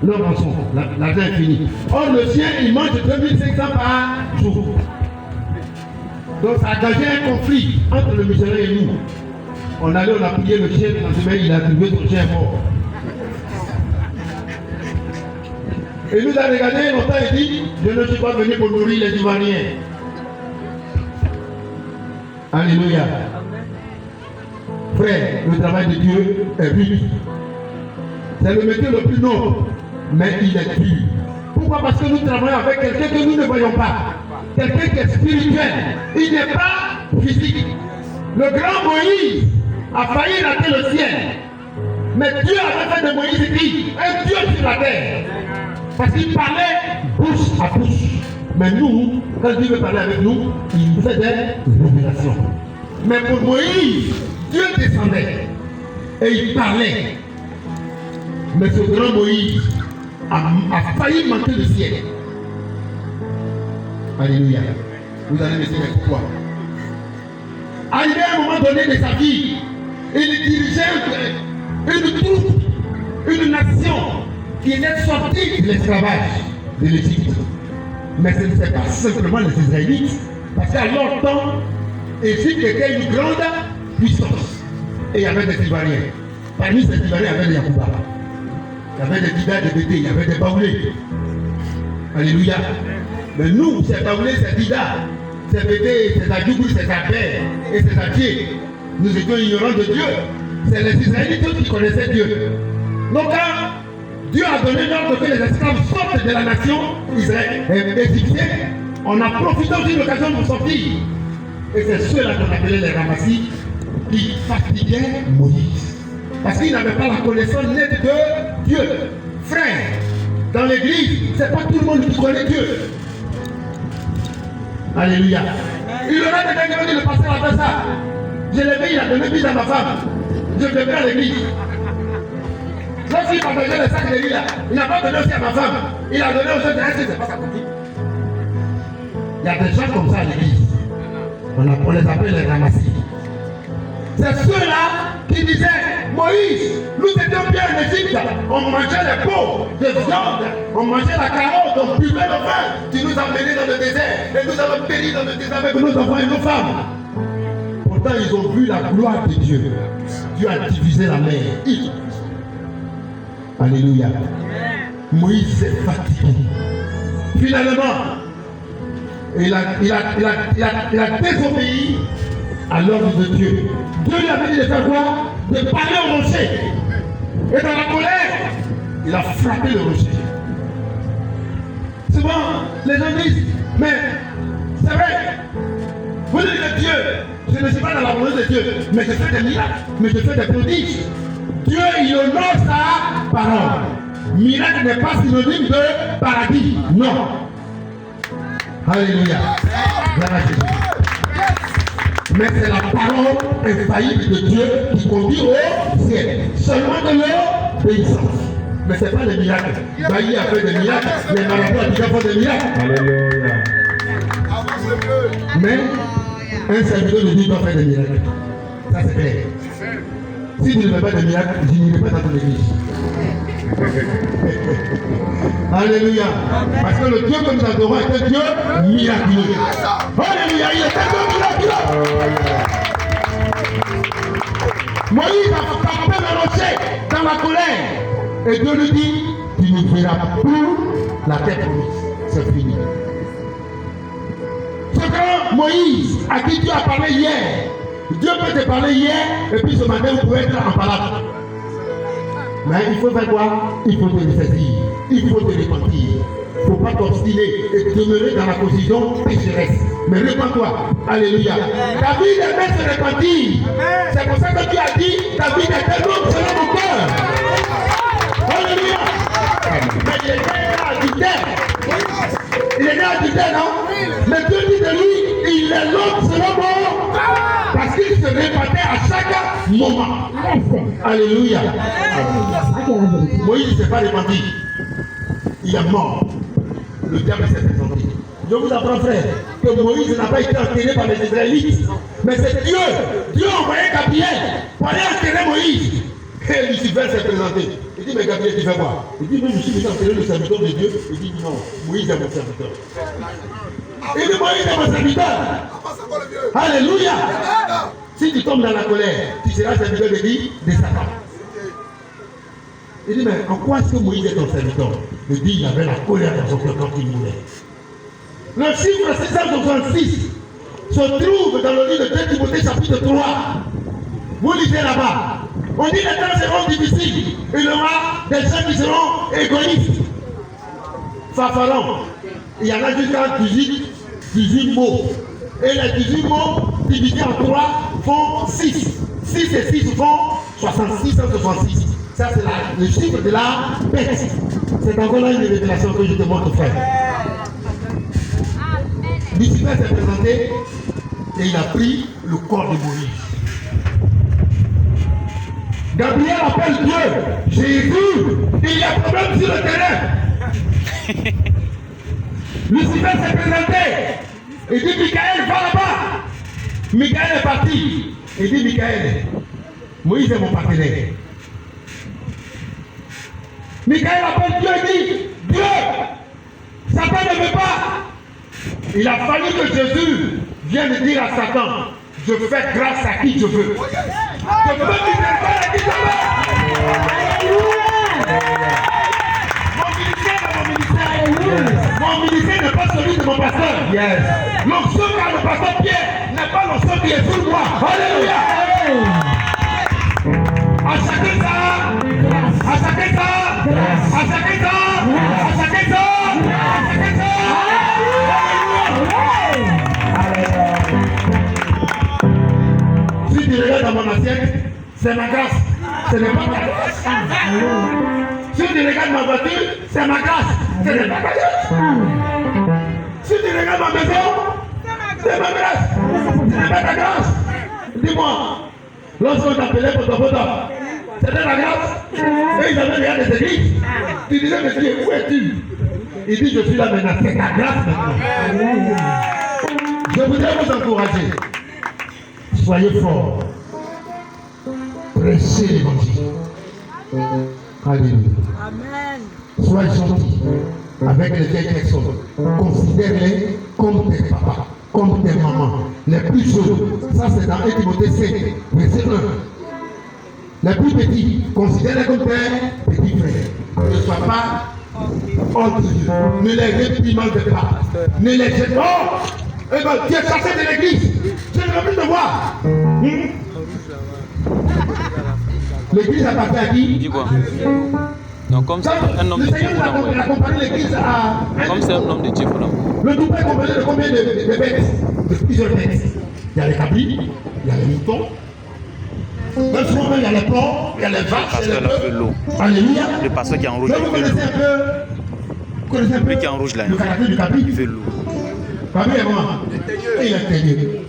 [SPEAKER 1] leur rançon. L'argent est fini. Or, le chien, il mange 2500 par jour. Donc, ça a gagé un conflit entre le missionnaire et nous. On allait, on a prié le chien, dans ce il a trouvé son chien mort. Et nous a regardé longtemps et dit, je ne suis pas venu pour nourrir les Ivoiriens. Alléluia. Frère, le travail de Dieu est rude. C'est le métier le plus noble, mais il est dur. Pourquoi? Parce que nous travaillons avec quelqu'un que nous ne voyons pas. Quelqu'un qui est spirituel. Il n'est pas physique. Le grand Moïse a failli rater le ciel. Mais Dieu avait fait de Moïse qui un Dieu sur la terre. Parce qu'il parlait bouche à bouche. Mais nous, quand Dieu veut parler avec nous, il fait des révélations. Mais pour Moïse, Dieu descendait et il parlait. Mais ce grand Moïse a failli manquer le ciel. Alléluia. Vous allez me dire pourquoi. Arrivé à un moment donné de sa vie, il dirigeait une troupe, une nation qui était sortie de l'esclavage de l'Égypte. Mais ce n'était pas simplement les Israélites, parce qu'à leur temps, l'Égypte était une grande puissance. Et il y avait des Ivoiriens. Parmi ces Ivoiriens, il y avait des Yacouba. Il y avait des Dida, des Bété, il y avait des Baoulés. Alléluia. Mais nous, c'est Baoulé, c'est Dida, c'est Bété, c'est Adjougou, c'est Abel et c'est Adié. Nous étions ignorants de Dieu. C'est les Israélites qui connaissaient Dieu. Donc quand Dieu a donné l'ordre que les esclaves sortent de la nation égyptienne, on a profité d'une occasion pour sortir. Et c'est ceux-là qu'on appelait les ramassis qui fatiguaient Moïse. Parce qu'ils n'avaient pas la connaissance nette de Dieu. Frère, dans l'église, c'est pas tout le monde qui connaît Dieu. Alléluia. Il y aura des gens qui vont dire le pasteur a fait ça. Je l'ai vu, il a donné bise à ma femme. Je devrais à l'église. Lorsqu'il partageait les sacs de riz là, il n'a pas donné aussi à ma femme. Il a donné aux autres, c'est pas sa copine. Il y a des gens comme ça à l'église. On les appelle les ramassis. C'est ceux-là qui disaient, Moïse, nous étions bien en Égypte, on mangeait les peaux de viande, on mangeait la carotte, on buvait le vin. Tu nous as menés dans le désert et nous avons péri dans le désert avec nos enfants et nos femmes. Pourtant, ils ont vu la gloire de Dieu. Dieu a divisé la mer. Alléluia. Moïse s'est fatigué. Finalement, il a désobéi à l'ordre de Dieu. Dieu lui avait dit de faire quoi? De parler au rocher. Et dans la colère, il a frappé le rocher. Souvent, les gens disent, mais c'est vrai, vous dites que Dieu, je ne suis pas dans la volonté de Dieu, mais je fais des miracles, mais je fais des prodiges. Dieu, il honore sa parole. Miracle n'est pas synonyme de paradis, non. Alléluia. Gloire à Jésus. Mais c'est la parole infaillible de Dieu qui conduit au ciel. Seulement de l'obéissance. Mais ce n'est pas des miracles. Bailly a fait des miracles, les marabouts ont déjà fait des miracles. Alléluia. Mais un serviteur de Dieu doit faire des miracles. Ça c'est clair. Si tu ne fais pas de miracles, je n'irai pas dans ton église. Alléluia. Parce que le Dieu que nous adorons est un Dieu miraculeux. Alléluia. Il est un Dieu miraculeux. Moïse a frappé le rocher dans la colère. Et Dieu lui dit, tu ne verras plus la terre promise. C'est fini. Ce grand Moïse à qui Dieu a parlé hier, Dieu peut te parler hier et puis ce matin vous pouvez être en parole. Mais il faut faire quoi? Il faut te ressaisir, il faut te repentir. Il ne faut pas t'obstiner et demeurer dans la confusion pécheresse. Mais repens-toi. Alléluia. David aimait se repentir. C'est pour ça que Dieu a dit, David était l'homme selon mon cœur. Alléluia. Mais il était adultère. Il était adultère, non? Mais Dieu dit de lui, il est l'homme selon mon cœur. Parce qu'il se répétait à chaque moment. Alléluia. Moïse ne s'est pas repenti. Il est mort. Le diable s'est présenté. Je vous apprends, frère, que Moïse n'a pas été enterré par les Israélites. Mais c'est Dieu. Dieu a envoyé Gabriel pour aller enterrer Moïse. Et Lucifer s'est présenté. Il dit, mais Gabriel, tu fais quoi? Il dit, mais je suis venu enterrer le serviteur de Dieu. Il dit, non, Moïse est mon serviteur. Il dit, Moïse est mon serviteur. Alléluia. Si tu tombes dans la colère, tu seras serviteur de qui? De Satan. Il dit, mais en quoi est-ce que Moïse est ton serviteur? Il dit, il avait la colère dans son cœur quand il mourait. Le chiffre 666 se trouve dans le livre de 2 Timothée chapitre 3. Vous lisez là-bas. On dit les temps seront difficiles. Il y aura des gens qui seront égoïstes, fanfarons. Il y en a jusqu'à 18 mots. Et les 18 mots divisés en 3 font 6. 6 et 6 font 66, 166. Ça c'est le chiffre de la bête. C'est encore là une révélation que je te montre, frère. Lucifer s'est présenté et il a pris le corps de Moïse. Gabriel appelle Dieu. Jésus, il y a problème sur le terrain. Lucifer s'est présenté. Il dit, Michael, va là-bas. Michael est parti. Il dit, Michael, Moïse est mon partenaire. Michael appelle Dieu et dit, Dieu, Satan ne veut pas. Il a fallu que Jésus vienne dire à Satan, je fais grâce à qui je veux. Je peux miséricorde à qui je veux. Mon ministère n'est pas celui de mon pasteur. Yes. L'onction qu'a le pasteur Pierre n'est pas l'onction qui est sur moi. Alléluia. À chacun ça. À chacun ça. À chacun ça. À chacun ça. À chacun ça. Si tu regardes dans mon assiette, c'est ma grâce. Ce n'est pas ta grâce. Si tu regardes ma voiture, c'est ma grâce. Ce n'est pas ta grâce. Si tu regardes ma maison, c'est ma grâce. Ce n'est pas ta grâce. Dis-moi, lorsqu'on t'appelait pour ton photo, c'était la grâce. Et ils avaient regardé des églises. Tu disais, mais Dieu, où es-tu? Il dit, je suis là maintenant. C'est ta grâce maintenant. Je voudrais vous encourager. Soyez forts. Prêchez l'évangile. Alléluia.
[SPEAKER 4] Amen.
[SPEAKER 1] Sois gentil avec les vieilles personnes. Considère-les comme tes papas, comme tes mamans. Les plus jeunes, ça c'est dans 1 Timothée 5, verset 1. Les plus petits, considère-les comme tes petits frères. Ne sois pas orgueilleux. Ne les réprimande pas. Ne les jette pas. Eh bien, tu es chassé de l'église. Je ne veux plus te voir. L'église appartient à qui?
[SPEAKER 5] Donc comme c'est un homme de Dieu, vous l'envoyez.
[SPEAKER 1] accompagné l'église à...
[SPEAKER 5] Comme c'est un homme de Dieu, vous l'envoyez.
[SPEAKER 1] Le troupeau est composé de combien de bêtes? De plusieurs bêtes. Il y a les cabris, il y a les moutons. Même souvent, il y a les porcs, il y a les vaches, il y a les bœufs. Alléluia.
[SPEAKER 5] Le pasteur qui est en rouge,
[SPEAKER 1] Vous connaissez un peu... Vous connaissez un peu
[SPEAKER 5] Lui qui est en rouge là,
[SPEAKER 1] le caractère du cabri?
[SPEAKER 5] il fait l'eau.
[SPEAKER 1] Cabri est comment? Il est teigneux.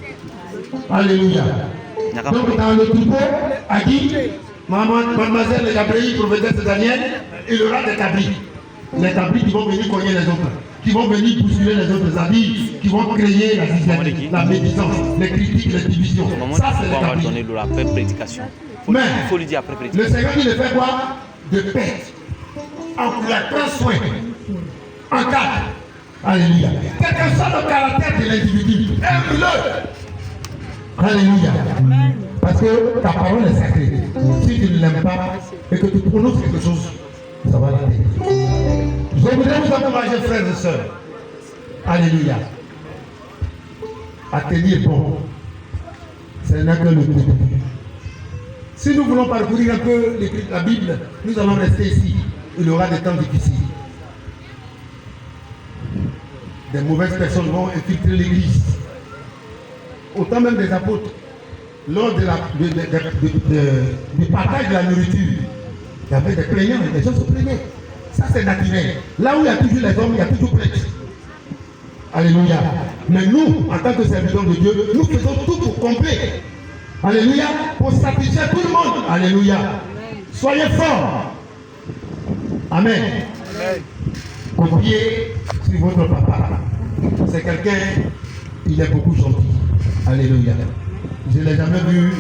[SPEAKER 1] Alléluia. Donc dans le troupeau, a dit, mademoiselle Gabriel, prophétesse de Daniel, il y aura des cabris. Les cabris qui vont venir cogner les autres, qui vont venir bousculer les autres amis, qui vont créer la zizanie, la médisance, les critiques, les divisions. Ça, c'est les
[SPEAKER 5] on va
[SPEAKER 1] cabris.
[SPEAKER 5] donner l'eau après prédication.
[SPEAKER 1] Mais
[SPEAKER 5] Il faut lui dire après
[SPEAKER 1] le
[SPEAKER 5] prédication.
[SPEAKER 1] Seigneur dit de faire quoi? De paix. En prends soin. En cadre. Alléluia. Quel que soit le caractère de l'individu, aime-le. Alléluia. Parce que ta parole est sacrée. Si tu ne l'aimes pas et que tu prononces quelque chose, ça va l'aider. Je voudrais vous encourager, frères et sœurs. Alléluia. À tenir bon. Ce n'est que le début. Si nous voulons parcourir un peu la Bible, nous allons rester ici. Il y aura des temps difficiles. Des mauvaises personnes vont infiltrer l'église. Autant même des apôtres. Lors du partage de la nourriture, il y avait des plaignants, les gens se plaignaient. Ça c'est naturel. Là où il y a toujours les hommes, il y a toujours prêtres. Alléluia. Mais nous, en tant que serviteurs de Dieu, nous faisons tout pour complet. Alléluia. Pour satisfaire tout le monde. Alléluia. Soyez forts. Amen. Confiez sur votre papa. C'est quelqu'un, il est beaucoup gentil. Alléluia. Je n'ai jamais vu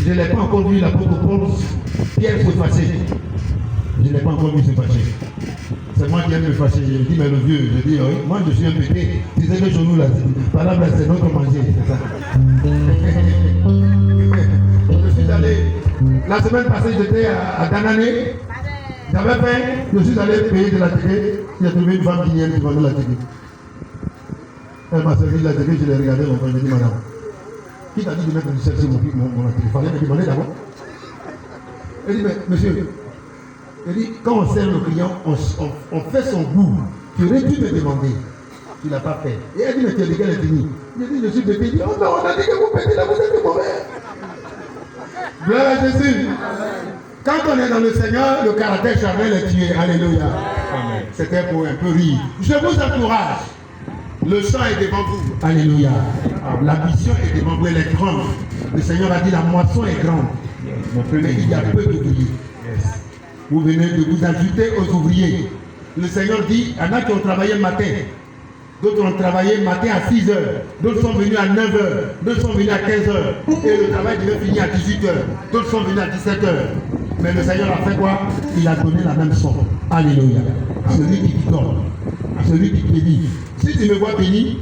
[SPEAKER 1] je n'ai pas encore vu l'apôtre Paul Pierre se fâcher. Je n'ai pas encore vu se fâcher. C'est moi qui aime me fâcher. Je dis, mais le vieux, je dis, oui, moi je suis un bébé. Tu sais que chez nous, là, par là, c'est notre manger, c'est ça. Je suis allé, la semaine passée, j'étais à Danané. J'avais faim, je suis allé payer de la télé. J'ai trouvé une femme guinéenne qui vendait la télé. Elle m'a servi de la télé, je l'ai regardé, mon frère, je dis, madame, qui t'a dit de mettre du sel sur mon télé? Il fallait me demander d'abord. Elle dit, mais monsieur, elle dit, quand on sert le client, on fait son goût. Tu aurais dû me demander. Tu ne l'as pas fait. Et elle dit, mais tu es de quelle ethnie? Je dis, je suis de pays. Oh non, on a dit que vous pétez là, vous êtes mauvais. Gloire à Jésus. Quand on est dans le Seigneur, le caractère charnel est tué. Alléluia. C'était pour un peu rire. Je vous encourage. Le champ est devant vous. Alléluia. La mission est devant vous, elle est grande. Le Seigneur a dit la moisson est grande. Mais il y a peu d'ouvriers. Vous venez de vous ajouter aux ouvriers. Le Seigneur dit, il y en a qui ont travaillé le matin. D'autres ont travaillé le matin à 6 heures. D'autres sont venus à 9 heures. D'autres sont venus à 15 heures. Et le travail devait finir à 18 heures. D'autres sont venus à 17 heures. Mais le Seigneur a fait quoi? Il a donné la même somme. Alléluia. Celui qui donne, celui qui bénit. Si tu me vois béni,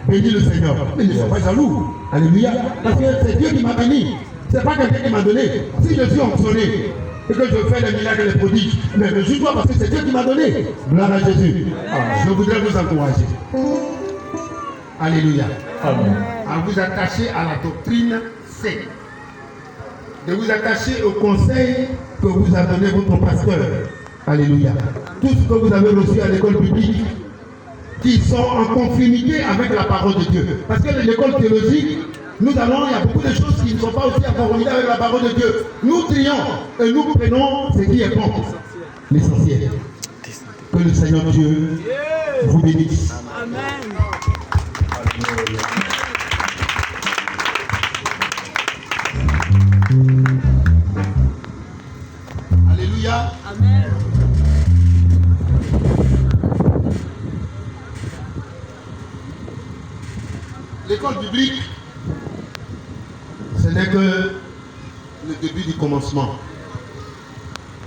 [SPEAKER 1] bénis le Seigneur. Mais ne sois pas jaloux. Alléluia. Parce que c'est Dieu qui m'a béni. Ce n'est pas quelqu'un qui m'a donné. Si je suis onctionné et que je fais les miracles et les prodiges, mais je dois parce que c'est Dieu qui m'a donné. Gloire à Jésus. Je voudrais vous encourager. Alléluia. Amen. À vous attacher à la doctrine C. De vous attacher au conseil que vous a donné votre pasteur. Alléluia. Tout ce que vous avez reçu à l'école publique, qui sont en conformité avec la parole de Dieu. Parce que l'école théologique, il y a beaucoup de choses qui ne sont pas aussi en conformité avec la parole de Dieu. Nous trions et nous prenons ce qui est bon. L'essentiel. Que le Seigneur Dieu vous bénisse. Amen. Alléluia. Amen. L'école biblique, ce n'est que le début du commencement.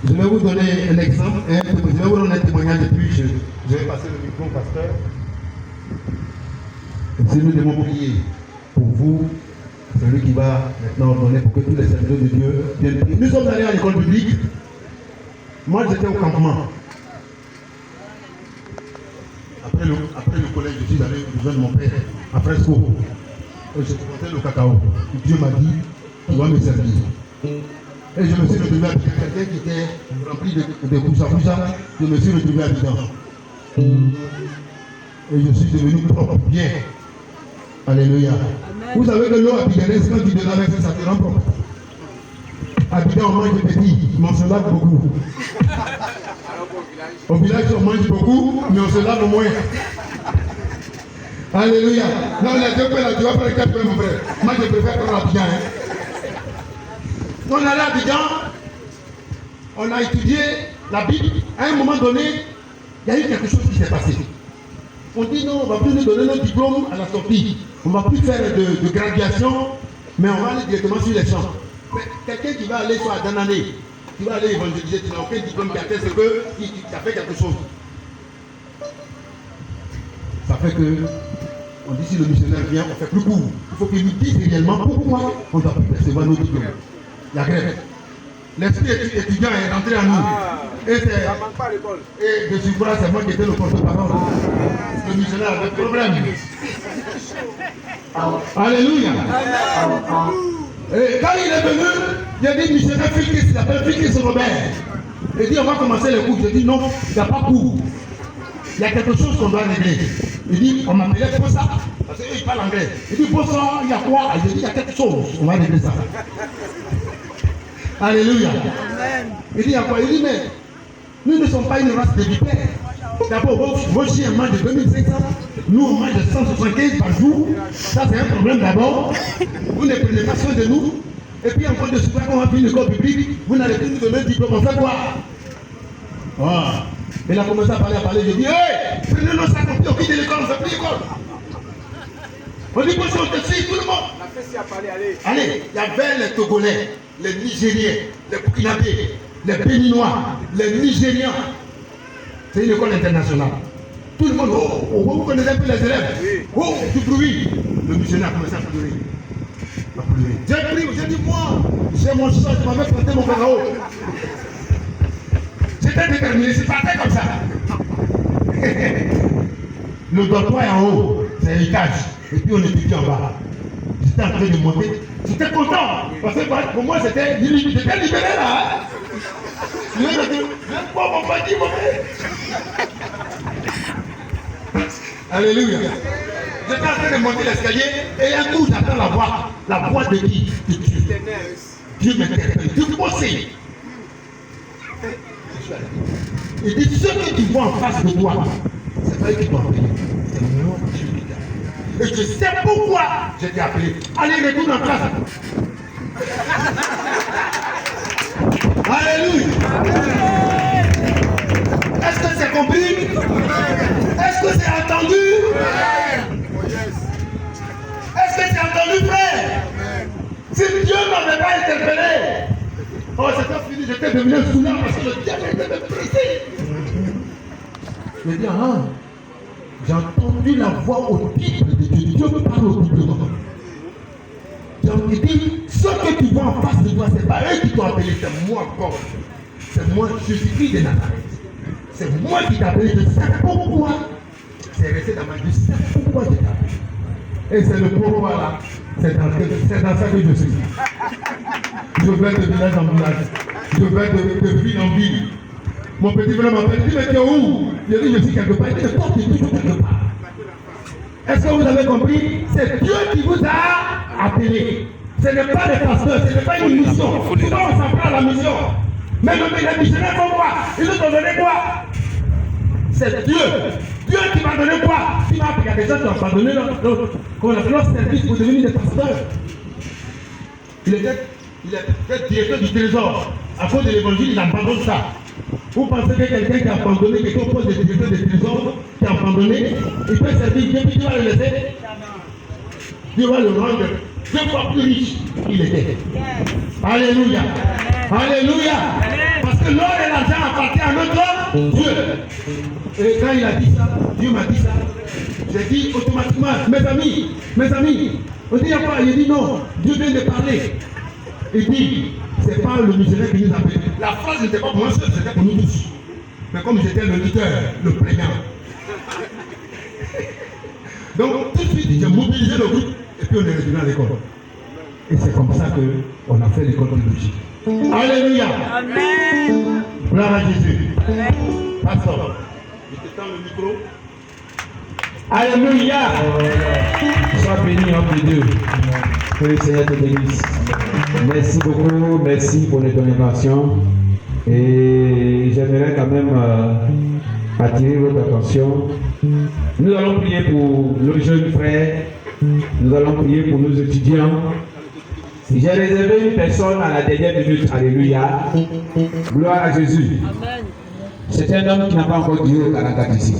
[SPEAKER 1] Je vais vous donner un exemple, je vais vous donner un témoignage et puis je vais passer le micro au pasteur. Si nous devons prier pour vous, celui qui va maintenant ordonner pour que tous les serviteurs de Dieu viennent prier. Nous sommes allés à l'école biblique. Moi j'étais au campement. Après le collège, je suis allé rejoindre mon père à Fresco. Et je portais le cacao. Dieu m'a dit, tu vas me servir. Et je me suis retrouvé avec quelqu'un qui était rempli de poussa-poussa. Je me suis retrouvé dedans. Et je suis devenu propre, bien. Alléluia. Amen. Vous savez que l'eau abidjanaise, quand tu te laves avec ça te rend propre. Abidjan, on mange petit, mais on se lave beaucoup. Au village, on mange beaucoup, mais on se lave moins. Alléluia. Non, les deux là, tu vas prendre 4 points, mon frère. Moi, je préfère prendre l'Abidjan. On est allé à Abidjan, on a étudié la Bible. À un moment donné, il y a eu quelque chose qui s'est passé. On dit non, on va plus nous donner notre diplôme à la sortie. On ne va plus faire de graduation, mais on va aller directement sur les champs. Quelqu'un qui va aller soit à Danané, qui va aller évangéliser, tu n'as aucun diplôme qui atteste que ça fait quelque chose. Ça fait que, on dit si le missionnaire vient, on fait plus court. Il faut qu'il nous dise réellement pourquoi on ne doit plus recevoir nos diplômes. La grève. L'esprit étudiant est rentré en nous. Et ça manque pas à l'école. Et de surcroît, c'est moi qui étais le porte-parole. Le missionnaire avait problème. Alléluia. Et quand il est venu, il a dit missionnaire Fikis, il s'appelle Fikis Robert. Il dit on va commencer les cours. Je dis non, il n'y a pas cours. Il y a quelque chose qu'on doit régler. Il dit on m'appelait pour ça. Parce qu'il parle anglais. Il dit pour ça, il y a quoi? Je dis il y a quelque chose. On va régler ça. Alléluia. Il dit il y a quoi? Il dit mais nous ne sommes pas une race de vipères. D'abord, vos chiens mangent de 2500. Nous, on mange de 175 par jour. Ça, c'est un problème d'abord. Vous ne prenez pas soin de nous. Et puis, encore de souvent, quand on va finir l'école publique, vous n'allez plus nous donner un diplôme. On fait quoi? Ah. Il a commencé à parler. Je dis, hey, prenez nos sacs, on quitte l'école, on ne fait plus l'école. On dit, bonjour, on te suit, tout le monde. La fête s'y a parlé, allez, il y avait les Togolais, les Nigériens, les Burkinabés, les Béninois, les Nigériens. C'est une école internationale. Tout le monde, vous connaissez un peu les élèves. Oh, du bruit. Le missionnaire a commencé à pleurer. J'ai dit, moi, j'ai mon chat, je m'avais planté mon pharaon. J'étais déterminé, c'est parti comme ça. Le dortoir est en haut, c'est un étage. Et puis on étudie en bas. J'étais en train de monter. J'étais content. Parce que pour moi, j'étais libéré là. Je vais pas mon petit, mon père. Alléluia. J'étais en train de monter l'escalier et un coup j'entends la voix de qui? De Dieu. Dieu m'interpelle. Dieu conseille. Il dit ceux qui vont en face de toi, c'est pas eux qui vont appeler. C'est moi qui suis là. Et je sais pourquoi je t'ai appelé. Allez, retourne en classe. Alléluia. Est-ce que c'est compris? Est-ce que c'est entendu? Est-ce que c'est entendu, frère? Si Dieu n'avait pas interpellé, oh, c'était fini, j'étais devenu un soulard parce que le diable était pressé. Je dis, ah, j'ai entendu la voix audible de Dieu. Dieu me parle audiblement. Donc il dit, ceux qui vont en face de toi, ce n'est pas eux qui t'ont appelé, c'est moi encore. C'est moi, Jésus-Christ de Nazareth. C'est moi qui t'ai appelé, je sais pourquoi. C'est resté dans ma vie, je sais pourquoi je t'ai appelé. Et c'est le pourquoi là, c'est dans ça que je suis. Je vais de village en village. Je vais de ville en ville. Mon petit frère m'appelle, il dit, mais tu es où? Je dis, je suis quelque part. Il dit, mais toi, tu es toujours quelque part. Est-ce que vous avez compris? C'est Dieu qui vous a appelé. Ce n'est pas les pasteurs, ce n'est pas une mission. Souvent, on s'en prend à la mission. Mais les missionnaires font quoi? Ils nous ont donné quoi? C'est Dieu. Dieu qui m'a donné quoi? Il y a des gens qui ont abandonné leur service pour devenir des pasteurs. Il était directeur du trésor. À cause de l'évangile, il abandonne ça. Vous pensez que quelqu'un qui a abandonné, quelqu'un au poste de directeur du trésor, qui a abandonné, il peut servir Dieu, puis Dieu va le laisser. Dieu va le rendre 2 fois plus riche qu'il était. Alléluia. Alléluia. Parce que l'or et l'argent appartiennent à notre Dieu. Et quand il a dit ça, Dieu m'a dit ça. J'ai dit automatiquement, mes amis, on dit quoi? Il dit non, Dieu vient de parler. Il dit, c'est pas le missionnaire qui nous appelle. La phrase n'était pas pour moi seul, c'était pour nous tous. Mais comme j'étais le leader, le président. Donc tout de suite, j'ai mobilisé le groupe et puis on est revenu à l'école. Et c'est comme ça qu'on a fait l'école théologique. Alléluia.
[SPEAKER 4] Amen.
[SPEAKER 1] Gloire à Jésus.
[SPEAKER 4] Amen.
[SPEAKER 1] Pasteur, je te tends le micro. Alléluia.
[SPEAKER 6] Sois béni, homme de Dieu. Que le Seigneur te bénisse. Merci beaucoup, merci pour ton invitation. Et j'aimerais quand même attirer votre attention. Nous allons prier pour nos jeunes frères. Nous allons prier pour nos étudiants. J'ai réservé une personne à la dernière minute. Alléluia. Gloire à Jésus.
[SPEAKER 4] Amen.
[SPEAKER 6] C'est un homme qui n'a pas encore duré au 44 ici.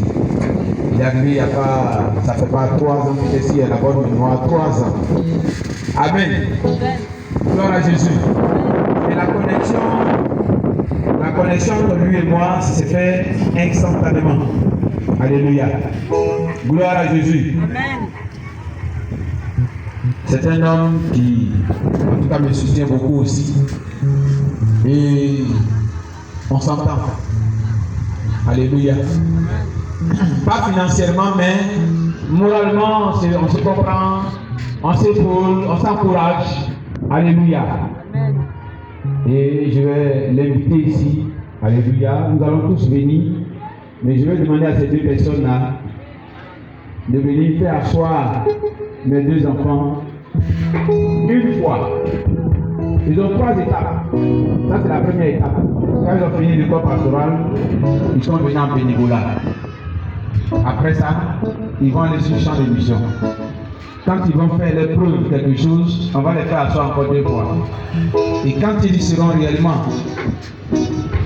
[SPEAKER 6] Il est arrivé il n'y a pas, ça fait pas 3 ans qu'il est ici, il a la bonne mémoire, 3 ans. Amen. Gloire à Jésus. Et la connexion entre lui et moi s'est faite instantanément. Alléluia. Gloire à Jésus.
[SPEAKER 4] Amen.
[SPEAKER 6] C'est un homme qui, en tout cas, me soutient beaucoup aussi. Et on s'entend. Alléluia. Pas financièrement, mais moralement, on se comprend, on s'épaule, on s'encourage. Alléluia.
[SPEAKER 4] Amen.
[SPEAKER 6] Et je vais l'inviter ici. Alléluia. Nous allons tous venir. Mais je vais demander à ces deux personnes-là de venir faire asseoir mes deux enfants une fois. Ils ont 3 étapes. Ça, c'est la première étape. Quand ils ont fini l'école pastorale, ils sont venus en bénévolat. Après ça, ils vont aller sur le champ de mission. Quand ils vont faire l'épreuve de quelque chose, on va les faire asseoir encore 2 fois. Et quand ils seront réellement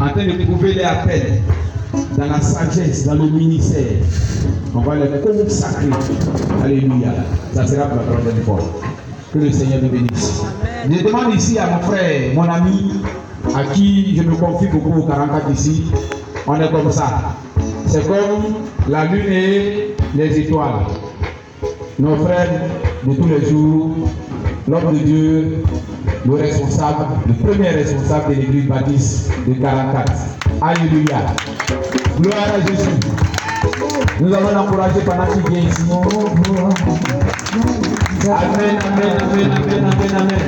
[SPEAKER 6] en train de prouver les appels dans la sagesse, dans le ministère, on va les consacrer. Alléluia. Ça sera pour la 3e fois. Que le Seigneur nous bénisse. Je demande ici à mon frère, mon ami, à qui je me confie beaucoup au 44 ici. On est comme ça. C'est comme la lune et les étoiles. Nos frères de tous les jours, l'homme de Dieu, le responsable, le premier responsable de l'église baptiste de 44. Alléluia. Gloire à Jésus. Nous allons l'encourager pendant qu'il vient ici. Amen, amen, amen, amen, amen, amen.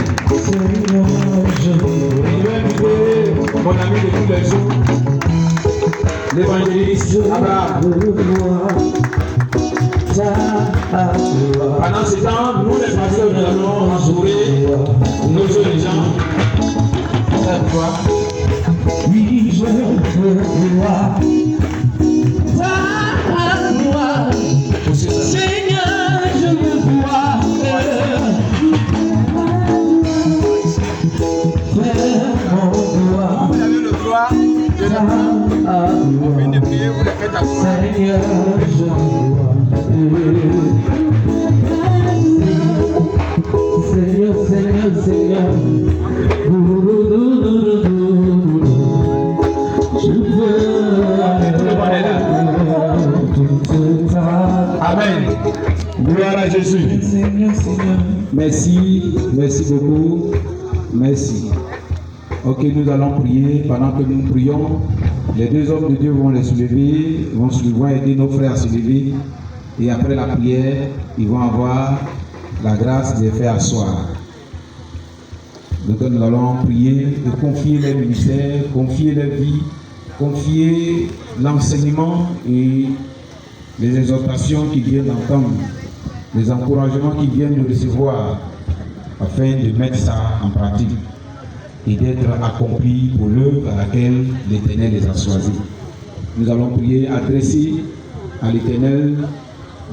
[SPEAKER 6] Je vais inviter mon ami de tous les jours, l'évangéliste Abraham. Pendant ce temps, nous les pasteurs, nous allons entourer nos jeunes gens. Cette fois, oui, je veux voir ta gloire. Seigneur, je veux voir.
[SPEAKER 2] Vous avez le droit de de prier, vous les faites asseoir.
[SPEAKER 6] Seigneur, je veux voir. Seigneur, Seigneur, Seigneur. Je veux. Amen. Gloire à Jésus. Seigneur, Seigneur. Merci, merci beaucoup. Merci. Ok, nous allons prier. Pendant que nous prions, les 2 hommes de Dieu vont les soulever, vont aider nos frères à se lever. Et après la prière, ils vont avoir la grâce de les faire asseoir. Donc nous allons prier et confier les ministères, confier les vies, confier l'enseignement et les exhortations qu'ils viennent d'entendre, les encouragements qu'ils viennent de recevoir, afin de mettre ça en pratique et d'être accomplis pour l'œuvre à laquelle l'Éternel les a choisis. Nous allons prier, adresser à l'Éternel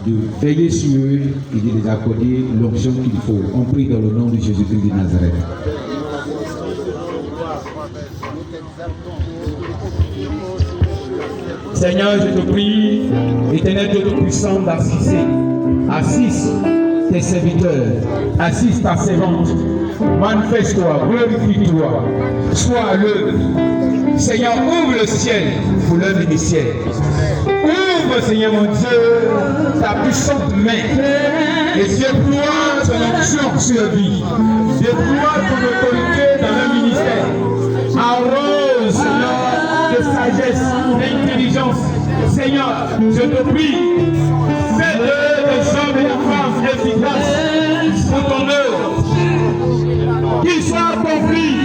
[SPEAKER 6] de veiller sur eux et de les accorder l'onction qu'il faut. On prie dans le nom de Jésus-Christ de Nazareth. Seigneur, je te prie, Éternel Dieu Tout-Puissant, assiste tes serviteurs, assiste ta servante, manifeste-toi, glorifie-toi, sois à l'œuvre. Seigneur, ouvre le ciel pour leur ministère. Ouvre, Seigneur mon Dieu, ta puissante main et déploie ton onction sur leur vie. Déploie ton autorité dans leur ministère. Arrose, Seigneur, de sagesse, d'intelligence. Seigneur, je te prie, fais-le des hommes et des femmes efficaces pour ton œuvre. Qu'ils soient accomplis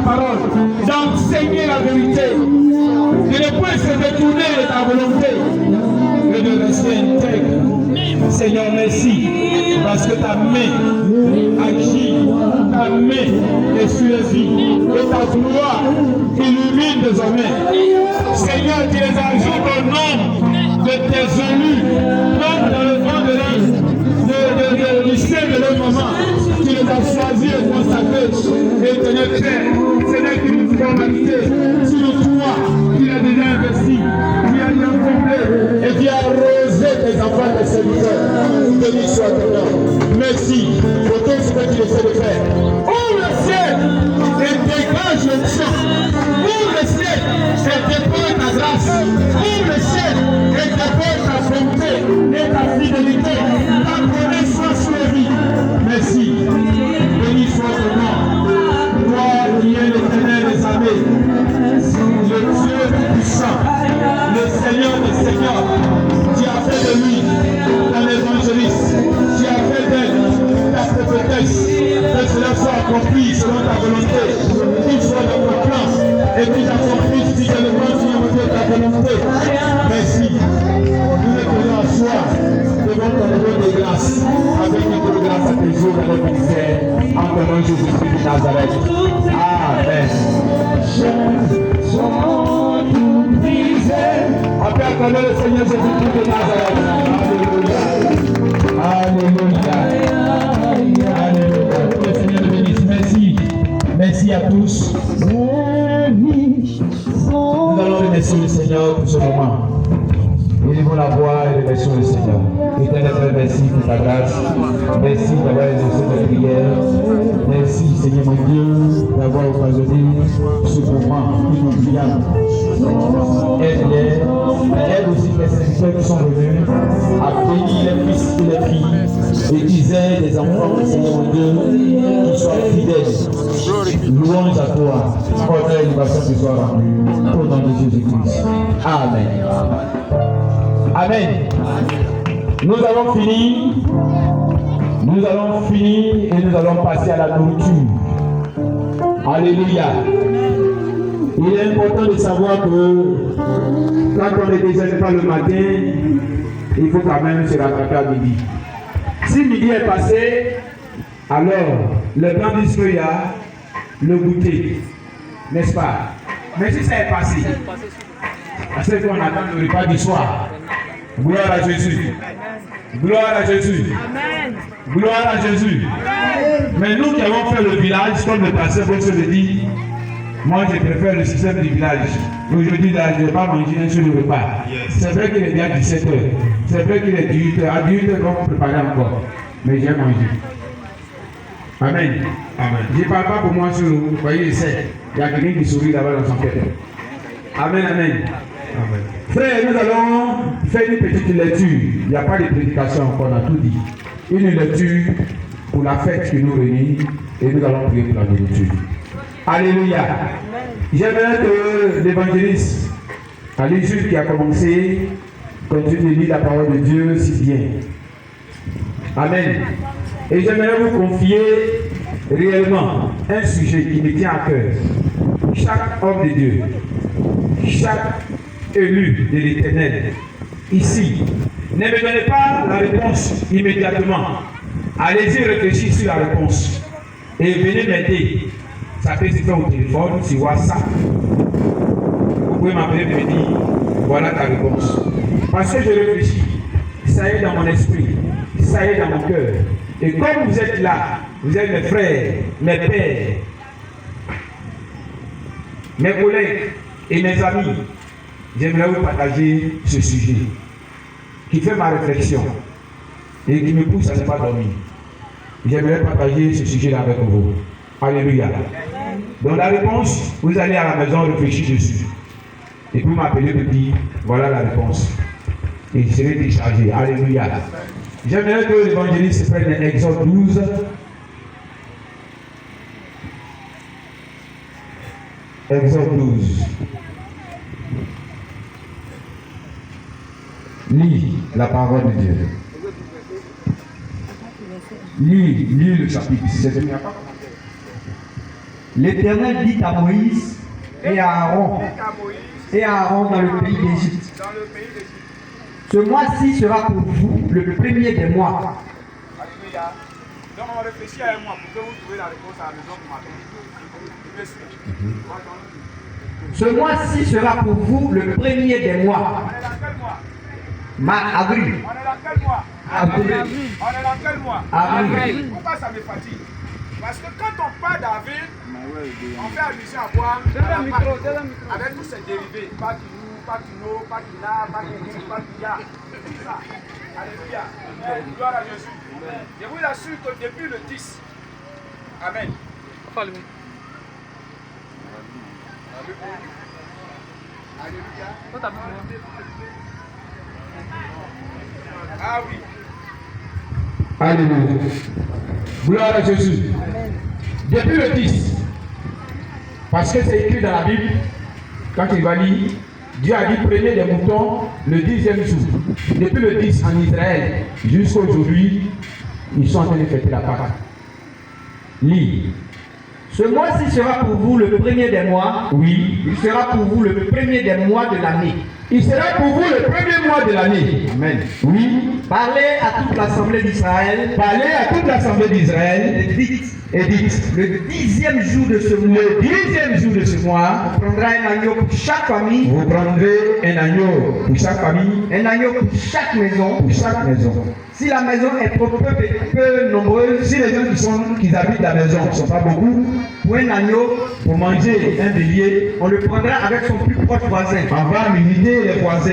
[SPEAKER 6] parole, d'enseigner la vérité, de ne pas se détourner de ta volonté et de rester intègre. Seigneur, merci, parce que ta main agit, ta main est sur les vies, et ta gloire illumine désormais. Seigneur, tu les ajoutes au nom de tes élus, comme dans le vent du ciel de leur maman. Tu les as choisis et consacrés. Éternel Père, ce n'est qu'une formalité sur toi. Tu l'as déjà investi, tu as déjà comblé et tu as arrosé tes enfants, tes serviteurs. Béni soit ton nom. Merci pour tout ce que tu essaies de faire. Ouvre le ciel et dégage le sang. Ouvre le ciel et dépose ta grâce. Ouvre le ciel et dépose ta bonté et ta fidélité. Ta connaissance sur les vies. Merci. Béni soit ton nom. Toi qui es l'Éternel des armées, le Dieu puissant, le Seigneur des seigneurs, tu as fait de lui ton évangéliste, tu as fait d'elle ta prophétesse, que cela soit accompli selon ta volonté, qu'il soit dans ton plan, et qu'il accomplisse fidèlement sur ta volonté. Merci. Nous les faisons asseoir devant ton trône de grâce, avec une de grâce à tes jours dans le ministère, en ton nom Jésus-Christ de Nazareth. Amen. Après, acclamez le Seigneur Jésus-Christ de Nazareth. Alléluia. Alléluia. Alléluia. Que le Seigneur le bénisse. Merci. Merci à tous. Nous allons remercier le Seigneur pour ce moment. Élevons la voix et remercions le Seigneur. Éternel Père, merci pour ta grâce. Merci d'avoir exaucé nos prières. Merci, Seigneur mon Dieu, d'avoir occasionné ce moment inoubliable. Aide aussi les serviteurs qui sont venus à bénir les fils et les filles et disaient des enfants, Seigneur mon Dieu, qui soient fidèles. Louange à toi. Honneur et libération te soient rendus. Au nom de Jésus-Christ. Amen. Amen. Nous allons finir. Nous allons finir et nous allons passer à la nourriture. Alléluia. Il est important de savoir que quand on ne déjeune pas le matin, il faut quand même se rattraper à midi. Si midi est passé, alors le blanc dit qu'il y a le goûter, n'est-ce pas? Mais si ça est passé, c'est qu'on attend le repas du soir. Gloire à Jésus. Gloire à Jésus. Amen. Gloire à Jésus. Amen. Mais nous qui avons fait le village, comme le pasteur Bosso le dit, moi je préfère le système du village. Aujourd'hui, là, je ne vais pas manger un seul repas. C'est vrai qu'il est bien 17h. C'est vrai qu'il est 18h. À 18h, on va préparer encore. Mais j'ai mangé. Amen. Amen. Je ne parle pas pour moi sur vous. Voyez, il y a quelqu'un qui sourit là-bas dans son cœur. Amen, amen. Amen. Frère, nous allons faire une petite lecture. Il n'y a pas de prédication encore, on a tout dit. Une lecture pour la fête que nous réunissons et nous allons prier pour la nourriture. Alléluia. J'aimerais que l'évangéliste, à l'Église qui a commencé, continue de lire la parole de Dieu si bien. Amen. Et j'aimerais vous confier réellement un sujet qui me tient à cœur. Chaque homme de Dieu, chaque élu de l'Éternel, ici, ne me donnez pas la réponse immédiatement. Allez-y réfléchir sur la réponse et venez m'aider. Ça peut se faire au téléphone, sur WhatsApp. Vous pouvez m'appeler et me dire, voilà ta réponse. Parce que je réfléchis, ça est dans mon esprit, ça est dans mon cœur. Et comme vous êtes là, vous êtes mes frères, mes pères, mes collègues et mes amis, j'aimerais vous partager ce sujet qui fait ma réflexion et qui me pousse à ne pas dormir. J'aimerais partager ce sujet-là avec vous. Alléluia. Donc la réponse, vous allez à la maison réfléchir dessus. Et puis m'appeler et dire, voilà la réponse. Et je serai déchargé. Alléluia. J'aimerais que l'évangéliste prenne Exode 12. Exode 12. Lis la parole de Dieu. Lis le chapitre. C'est de
[SPEAKER 3] L'Éternel dit à Moïse et à Aaron,
[SPEAKER 4] dit à Moïse
[SPEAKER 3] dans le pays d'Égypte,
[SPEAKER 4] dans le pays d'Égypte.
[SPEAKER 3] ce mois-ci sera pour vous le premier des mois.
[SPEAKER 4] Alléluia. Donc on réfléchit à un mois pour que vous trouviez la réponse à la maison pour matin.
[SPEAKER 3] Ce mois-ci sera pour vous le premier des mois.
[SPEAKER 4] On est dans quel mois?
[SPEAKER 3] Avril.
[SPEAKER 4] On est dans quel mois?
[SPEAKER 3] Avril.
[SPEAKER 4] On est dans quel mois?
[SPEAKER 3] Avril.
[SPEAKER 4] Pourquoi ça me fatigue? Parce que quand on parle d'avril, on fait allusion à quoi? Avec tous ces dérivés. Pas Kinou, pas Kino, pas Kina, pas Kini, pas Kia. C'est ça. Alléluia. Gloire à Jésus. Je vous assure que depuis le 10, Amen. Alléluia. Ah oui.
[SPEAKER 6] Alléluia. Gloire à Jésus. Depuis le 10, parce que c'est écrit dans la Bible, quand il va lire, Dieu a dit prenez des moutons le 10e jour. Depuis le 10 en Israël jusqu'à aujourd'hui, ils sont en train de fêter la Pâque. Lis.
[SPEAKER 3] Ce mois-ci sera pour vous le premier des mois.
[SPEAKER 6] Oui.
[SPEAKER 3] Il sera pour vous le premier des mois de l'année.
[SPEAKER 6] Il sera pour vous le premier mois de l'année.
[SPEAKER 3] Amen.
[SPEAKER 6] Oui.
[SPEAKER 3] Parlez à toute l'assemblée d'Israël.
[SPEAKER 6] Parlez à toute l'assemblée d'Israël
[SPEAKER 3] Et dites,
[SPEAKER 6] et dites,
[SPEAKER 3] le 10e jour de ce mois,
[SPEAKER 6] le 10e jour de ce mois,
[SPEAKER 3] on prendra un agneau pour chaque famille,
[SPEAKER 6] vous prendrez un agneau pour chaque famille,
[SPEAKER 3] un agneau pour chaque maison.
[SPEAKER 6] pour chaque maison.
[SPEAKER 3] Si la maison est trop peu nombreuse,
[SPEAKER 6] Si les gens qui habitent la maison ne sont pas beaucoup,
[SPEAKER 3] pour un agneau,
[SPEAKER 6] pour manger un bélier,
[SPEAKER 3] on le prendra avec son plus proche voisin,
[SPEAKER 6] on va limiter les voisins.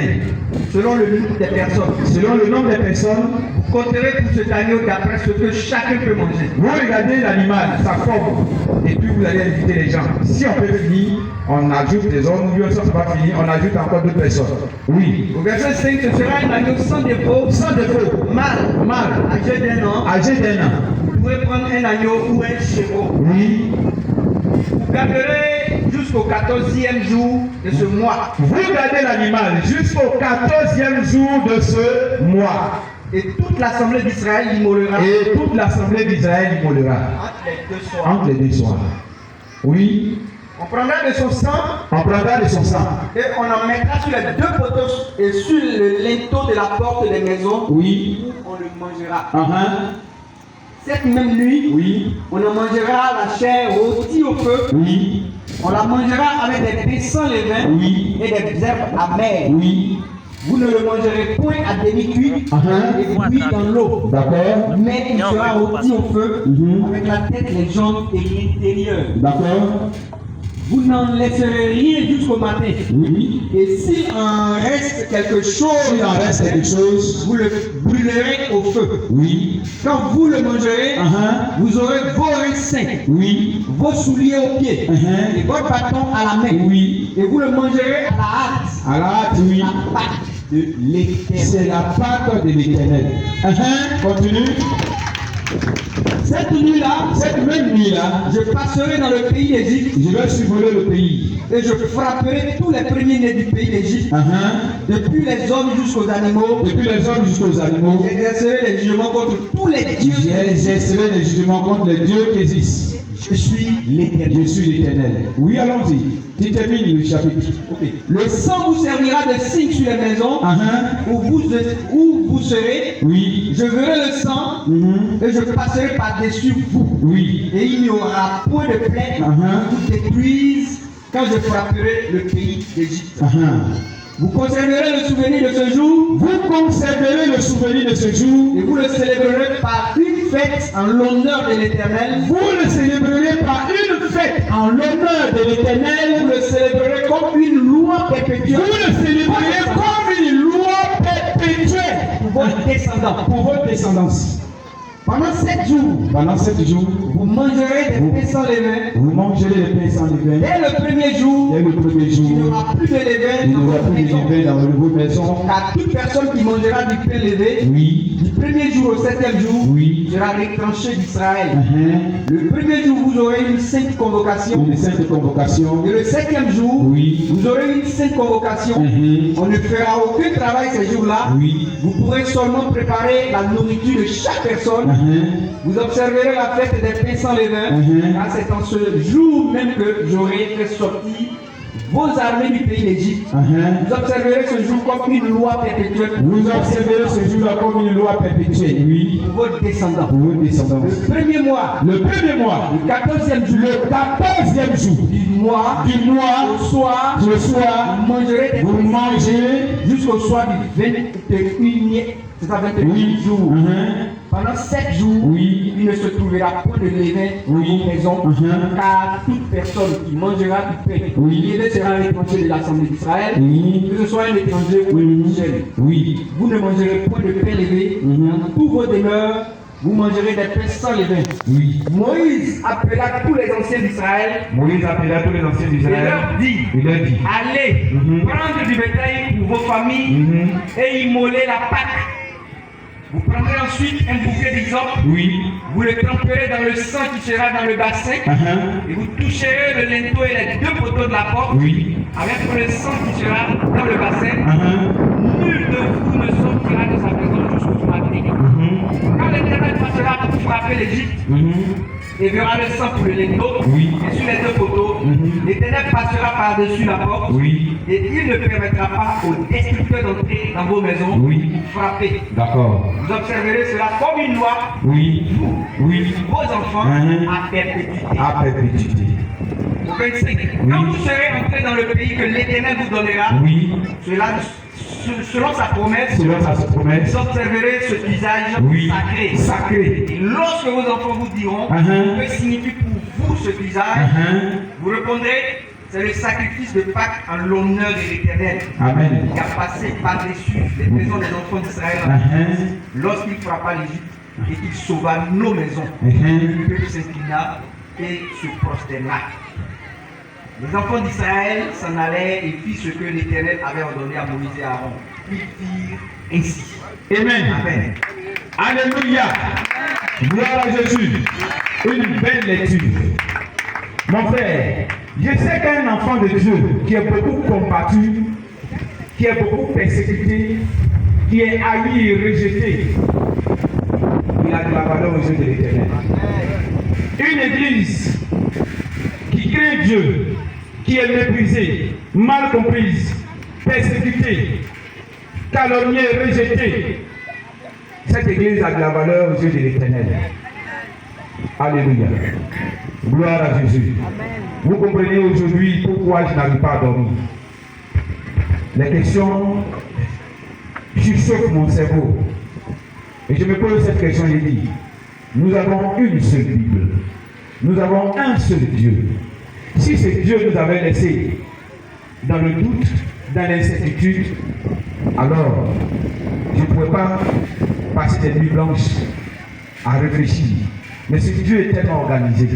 [SPEAKER 3] selon le nombre des personnes.
[SPEAKER 6] Selon le nombre de personnes,
[SPEAKER 3] Vous compterez pour cet agneau d'après ce que chacun peut manger.
[SPEAKER 6] vous regardez l'animal, sa forme, et puis vous allez inviter les gens. Si on peut finir, on ajoute des hommes, ou si on ne peut pas finir, on ajoute encore d'autres personnes. Oui.
[SPEAKER 3] Au verset 5, ce sera un agneau sans défaut,
[SPEAKER 6] Sans défaut,
[SPEAKER 3] mâle,
[SPEAKER 6] mâle,
[SPEAKER 3] âgé d'1 an.
[SPEAKER 6] âgé d'1 an.
[SPEAKER 3] Vous pouvez prendre un agneau ou un chevreau.
[SPEAKER 6] Oui.
[SPEAKER 3] Vous garderez jusqu'au 14e jour de ce mois.
[SPEAKER 6] Vous gardez l'animal jusqu'au 14e jour de ce mois.
[SPEAKER 3] Et toute l'assemblée d'Israël l'immolera
[SPEAKER 6] Et toute l'assemblée d'Israël immolera
[SPEAKER 3] entre les deux soirs.
[SPEAKER 6] entre les deux soirs. Oui.
[SPEAKER 3] On prendra de son sang
[SPEAKER 6] On prendra de son sang.
[SPEAKER 3] et on en mettra sur les deux poteaux et sur le linteau de la porte des maisons
[SPEAKER 6] Oui.
[SPEAKER 3] où on le mangera.
[SPEAKER 6] Uh-huh.
[SPEAKER 3] Cette même nuit,
[SPEAKER 6] Oui.
[SPEAKER 3] on en mangera la chair rôtie au feu.
[SPEAKER 6] Oui.
[SPEAKER 3] On la mangera avec des pains sans levain
[SPEAKER 6] Oui.
[SPEAKER 3] et des herbes amères.
[SPEAKER 6] Oui.
[SPEAKER 3] Vous ne le mangerez point à demi-cuit
[SPEAKER 6] Uh-huh.
[SPEAKER 3] et cuit dans l'eau.
[SPEAKER 6] D'accord.
[SPEAKER 3] Mais il sera rôti au feu
[SPEAKER 6] Mhm.
[SPEAKER 3] avec la tête, les jambes et l'intérieur.
[SPEAKER 6] D'accord.
[SPEAKER 3] Vous n'en laisserez rien jusqu'au matin.
[SPEAKER 6] Oui.
[SPEAKER 3] Et s'il en reste quelque chose,
[SPEAKER 6] S'il en reste quelque chose,
[SPEAKER 3] vous le brûlerez au feu.
[SPEAKER 6] oui.
[SPEAKER 3] Quand vous le mangerez,
[SPEAKER 6] Uh-huh.
[SPEAKER 3] vous aurez vos reins sains,
[SPEAKER 6] Oui.
[SPEAKER 3] vos souliers aux pieds
[SPEAKER 6] Uh-huh.
[SPEAKER 3] et votre bâton à la main.
[SPEAKER 6] Oui.
[SPEAKER 3] Et vous le mangerez à la hâte.
[SPEAKER 6] À la hâte, oui.
[SPEAKER 3] La Pâque de l'Éternel.
[SPEAKER 6] C'est la Pâque de l'Éternel. Uh-huh. Continue.
[SPEAKER 3] Cette nuit-là,
[SPEAKER 6] Cette même nuit-là,
[SPEAKER 3] je passerai dans le pays d'Égypte
[SPEAKER 6] je vais survoler le pays.
[SPEAKER 3] et je frapperai tous les premiers-nés du pays d'Égypte,
[SPEAKER 6] Uh-huh.
[SPEAKER 3] depuis les hommes jusqu'aux animaux.
[SPEAKER 6] Depuis les hommes jusqu'aux animaux,
[SPEAKER 3] J'exercerai les jugements contre tous les dieux.
[SPEAKER 6] j'exercerai les jugements contre les dieux qui existent.
[SPEAKER 3] Je suis l'Éternel.
[SPEAKER 6] Je suis l'Éternel. Oui, allons-y. Tu termines le chapitre.
[SPEAKER 3] Le sang vous servira de signe sur les maisons
[SPEAKER 6] Uh-huh.
[SPEAKER 3] où vous serez.
[SPEAKER 6] Oui.
[SPEAKER 3] Je verrai le sang
[SPEAKER 6] Mhm.
[SPEAKER 3] et je passerai par-dessus vous.
[SPEAKER 6] Oui.
[SPEAKER 3] Et il n'y aura point de plaie
[SPEAKER 6] Uh-huh.
[SPEAKER 3] qui détruise quand je frapperai le pays d'Égypte.
[SPEAKER 6] Uh-huh.
[SPEAKER 3] Vous conserverez le souvenir de ce jour
[SPEAKER 6] Vous conserverez le souvenir de ce jour.
[SPEAKER 3] et vous le célébrerez par une fête en l'honneur de l'Éternel.
[SPEAKER 6] Vous le célébrerez par une fête en l'honneur de
[SPEAKER 3] Vous
[SPEAKER 6] l'Éternel.
[SPEAKER 3] le célébrerez comme une loi perpétuelle
[SPEAKER 6] Vous le célébrerez comme une loi perpétuelle
[SPEAKER 3] pour vos descendants.
[SPEAKER 6] pour votre descendance.
[SPEAKER 3] Pendant 7 jours,
[SPEAKER 6] Pendant 7 jours,
[SPEAKER 3] vous mangerez des pains sans levain.
[SPEAKER 6] vous mangerez les pains sans levain.
[SPEAKER 3] Dès le premier jour,
[SPEAKER 6] Dès le premier
[SPEAKER 3] il n'y
[SPEAKER 6] jour,
[SPEAKER 3] aura plus de levain
[SPEAKER 6] il n'y
[SPEAKER 3] dans
[SPEAKER 6] aura
[SPEAKER 3] votre
[SPEAKER 6] plus de
[SPEAKER 3] maison.
[SPEAKER 6] levain dans votre maison.
[SPEAKER 3] Car toute personne qui mangera du pain levé,
[SPEAKER 6] Oui.
[SPEAKER 3] du premier jour au 7e jour,
[SPEAKER 6] Oui.
[SPEAKER 3] sera retranché d'Israël.
[SPEAKER 6] Uh-huh.
[SPEAKER 3] Le premier jour, vous aurez une sainte convocation.
[SPEAKER 6] Une sainte convocation.
[SPEAKER 3] Et le 7e jour,
[SPEAKER 6] Oui.
[SPEAKER 3] vous aurez une sainte convocation.
[SPEAKER 6] Uh-huh.
[SPEAKER 3] On ne fera aucun travail ces jours-là.
[SPEAKER 6] Oui.
[SPEAKER 3] Vous pourrez seulement préparer la nourriture de chaque personne Vous observerez la fête des pains sans levain, car c'est en ce jour même que j'aurai fait sortir vos armées du pays d'Égypte. Vous observerez ce jour comme une loi perpétuelle.
[SPEAKER 6] Vous observerez ce jour comme une loi perpétuelle. Oui.
[SPEAKER 3] Pour vos descendants.
[SPEAKER 6] Pour vos descendants.
[SPEAKER 3] Le premier mois.
[SPEAKER 6] Le premier mois.
[SPEAKER 3] Le 14e jour.
[SPEAKER 6] Le 14e jour.
[SPEAKER 3] Du mois.
[SPEAKER 6] Du mois.
[SPEAKER 3] Au soir.
[SPEAKER 6] Le soir.
[SPEAKER 3] Vous mangerez des
[SPEAKER 6] vous mangez
[SPEAKER 3] jusqu'au soir du 21e. C'est à 21 jours. Pendant 7 jours, il ne se trouvera point de levain dans vos maisons, car toute personne qui mangera du pain, il sera un étranger de l'Assemblée d'Israël, que ce soit un étranger ou un indigène. Vous ne mangerez point de pain levé, dans tous vos demeures, vous mangerez des pains sans levain. Moïse appela tous les anciens d'Israël. Et leur dit, allez, prendre du bétail pour vos familles et immoler la Pâque. Vous prendrez ensuite un bouquet d'hysope, vous le tremperez dans le sang qui sera dans le bassin, et vous toucherez le linteau et les 2 poteaux de la porte, avec le sang qui sera dans le bassin. Nul de vous ne sortira de sa maison jusqu'au matin. Quand l'Éternel passera pour frapper l'Égypte, et verra le sang pour le linteau, et sur les 2 poteaux, l'Éternel passera par-dessus la porte, et il ne permettra pas aux destructeurs d'entrer dans vos maisons frapper.
[SPEAKER 6] D'accord.
[SPEAKER 3] Vous observerez cela comme une loi. Vos enfants à perpétuité.
[SPEAKER 6] À perpétuité.
[SPEAKER 3] Au 25. Quand vous serez entrés dans le pays que l'Éternel vous donnera, cela, selon sa promesse, vous observerez ce visage sacré. Et lorsque vos enfants vous diront que signifie pour vous ce visage, vous répondrez, c'est le sacrifice de Pâques en l'honneur de l'Éternel qui a passé par-dessus les maisons des enfants d'Israël lorsqu'il frappa l'Égypte et qu'il sauva nos maisons. Le peuple s'inclina et se prosterna. Les enfants d'Israël s'en allaient et firent ce que l'Éternel avait ordonné à Moïse et à Aaron. Ils firent ainsi.
[SPEAKER 6] Amen. Alléluia. Gloire à Jésus. Une belle lecture. Mon frère, je sais qu'un enfant de Dieu qui est beaucoup combattu, qui est beaucoup persécuté, qui est haï et rejeté, il a de la valeur aux yeux de l'Éternel. Une église qui craint Dieu, qui est méprisée, mal comprise, persécutée, calomniée, rejetée, cette église a de la valeur aux yeux de l'Éternel. Alléluia. Gloire à Jésus. Amen. Vous comprenez aujourd'hui pourquoi je n'arrive pas à dormir. Les questions surchauffent mon cerveau. Et je me pose cette question, je dis, nous avons une seule Bible. Nous avons un seul Dieu. Si ce Dieu nous avait laissé dans le doute, dans l'incertitude, alors je ne pourrais pas passer des nuits blanches à réfléchir. Mais ce Dieu est tellement organisé.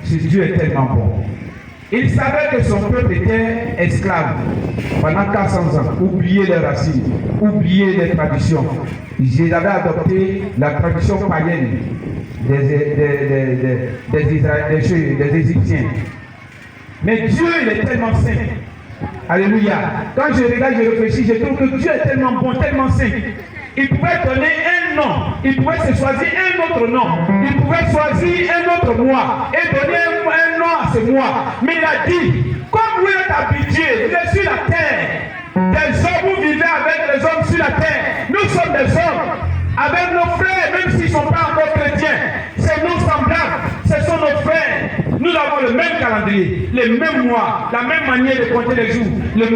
[SPEAKER 6] Ce Dieu est tellement bon. Il savait que son peuple était esclave pendant 400 ans, oublié les racines, oublié les traditions. Ils avaient adopté la tradition païenne des Égyptiens. Mais Dieu, il est tellement saint. Alléluia. Quand je regarde, je réfléchis, je trouve que Dieu est tellement bon, tellement saint. Il pouvait donner un nom, il pouvait se choisir un autre nom, il pouvait choisir un autre mois et donner un nom à ce mois. Mais il a dit, comme vous êtes habitués, vous êtes sur la terre, des hommes, vous vivez avec les hommes sur la terre. Nous sommes des hommes, avec nos frères, même s'ils ne sont pas encore chrétiens, c'est nos semblables, ce sont nos frères. Nous avons le même calendrier, les mêmes mois, la même manière de compter les jours, le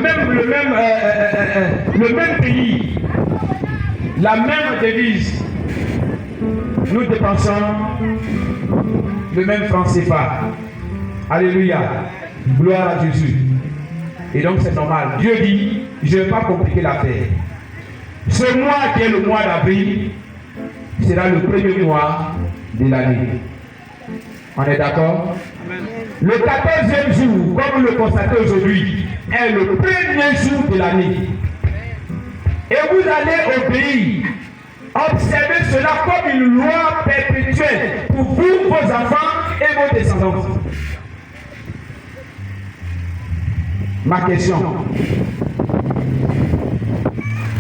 [SPEAKER 6] même pays. La même devise. Nous dépensons le même franc CFA. Alléluia. Gloire à Jésus. Et donc c'est normal. Dieu dit, je ne vais pas compliquer l'affaire. Ce mois qui est le mois d'avril sera le premier mois de l'année. On est d'accord? Le 14e jour, comme vous le constatez aujourd'hui, est le premier jour de l'année. Et vous allez obéir. Observez cela comme une loi perpétuelle pour vous, vos enfants et vos descendants. Ma question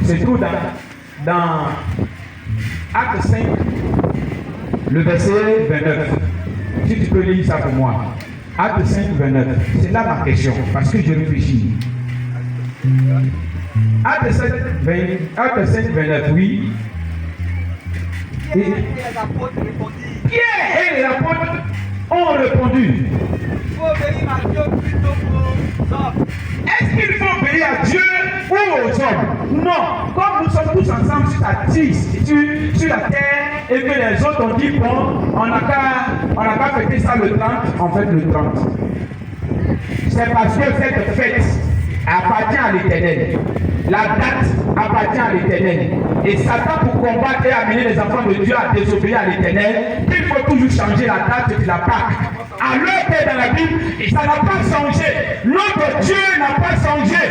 [SPEAKER 6] se trouve dans Acte 5, le verset 29. Si tu peux lire ça pour moi. Acte 5, 29. C'est là ma question, parce que je réfléchis. Acte 5, 29, oui. Et Pierre et les apôtres ont répondu. Est-ce qu'il faut obéir à Dieu ou aux hommes? Non. Comme nous sommes tous ensemble sur la terre et que les autres ont dit, bon, on n'a qu'à fêter ça le 30, on fête le 30. C'est parce que cette fête appartient à l'Éternel. La date appartient à l'Éternel. Et Satan, pour combattre et amener les enfants de Dieu à désobéir à l'Éternel, il faut toujours changer la date de la Pâque. Alors que dans la Bible, et ça n'a pas changé. Notre Dieu n'a pas changé.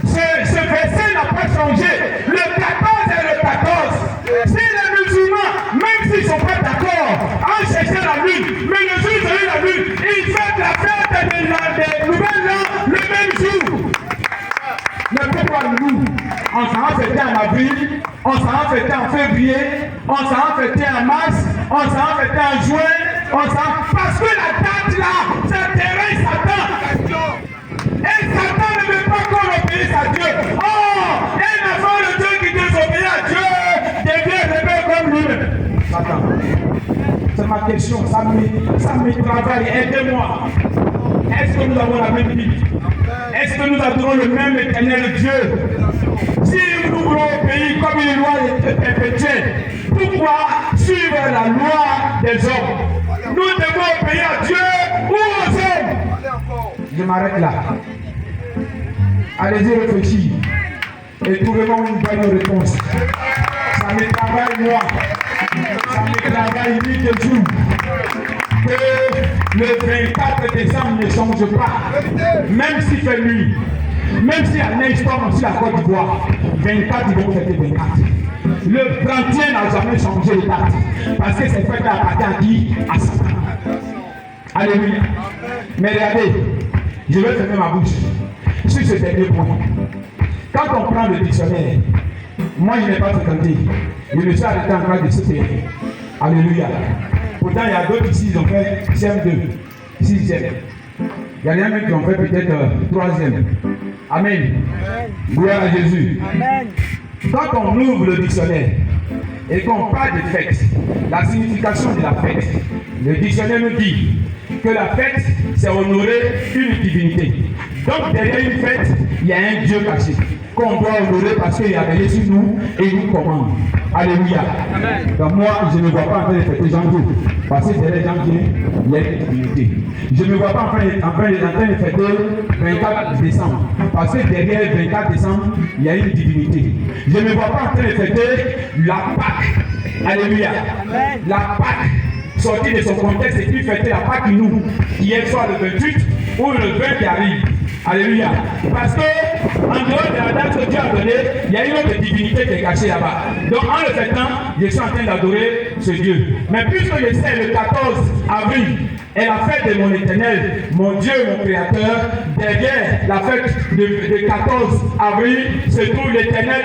[SPEAKER 6] Ce verset n'a pas changé. Le 14 est le 14. Si les musulmans, même s'ils ne sont pas d'accord, en cherchant la lune, mais le jour de la lune, ils fêtent la fête des nouvelles ans le même jour. Mais pourquoi nous, on s'en fêtait en avril, on s'en fêtait en février, on s'en fêtait en mars, on s'en fêtait en juin, parce que la date là, c'est terrain Satan. Et Satan ne veut pas qu'on obéisse à Dieu. Oh, un enfant de Dieu qui désobéit à Dieu devient rebelle comme lui-même. Satan, c'est ma question, ça me travaille, aidez-moi. Est-ce que nous avons la même Bible? Est-ce que nous adorons le même éternel Dieu? Si nous voulons obéir comme une loi perpétuelle, pourquoi suivre la loi des hommes? Nous devons obéir à Dieu ou aux hommes? Je m'arrête là. Allez-y réfléchir et trouvez-moi une bonne réponse. Ça me travaille moi. Ça me travaille nuit et jour. Que le 24 décembre ne change pas, même s'il fait nuit, même s'il y a neige comme sur la Côte d'Ivoire, 24 ils vont fêter 24. Le 31 n'a jamais changé de date, parce que cette fête appartient à qui? À Satan. Alléluia. Mais regardez, je vais fermer ma bouche sur ce dernier point. Quand on prend le dictionnaire, moi je n'ai pas fréquenté, je me suis arrêté en train de citer. Alléluia. Pourtant, il y a d'autres ici, ils ont fait CM2, 6e. Il y en a même qui ont fait peut-être 3e. Amen. Gloire à Jésus. Amen. Quand on ouvre le dictionnaire et qu'on parle de fête, la signification de la fête, le dictionnaire nous dit que la fête, c'est honorer une divinité. Donc, derrière une fête, il y a un Dieu caché qu'on doit honorer parce qu'il a veillé sur nous et il nous commande. Alléluia. Amen. Donc moi, je ne vois pas en train de fêter janvier. Parce que derrière janvier, il y a une divinité. Je ne vois pas en train de fêter 24 décembre. Parce que derrière 24 décembre, il y a une divinité. Je ne vois pas en train de fêter la Pâque. Alléluia. Amen. La Pâque, sortie de son contexte, et puis fêter la Pâque nous, qui est soit le 28 ou le 20 qui arrive. Alléluia. Parce que, en dehors de la date que Dieu a donnée, il y a une autre divinité qui est cachée là-bas. Donc, en le fêtant, je suis en train d'adorer ce Dieu. Mais puisque je sais, le 14 avril est la fête de mon éternel, mon Dieu, mon créateur, derrière la fête de 14 avril se trouve l'éternel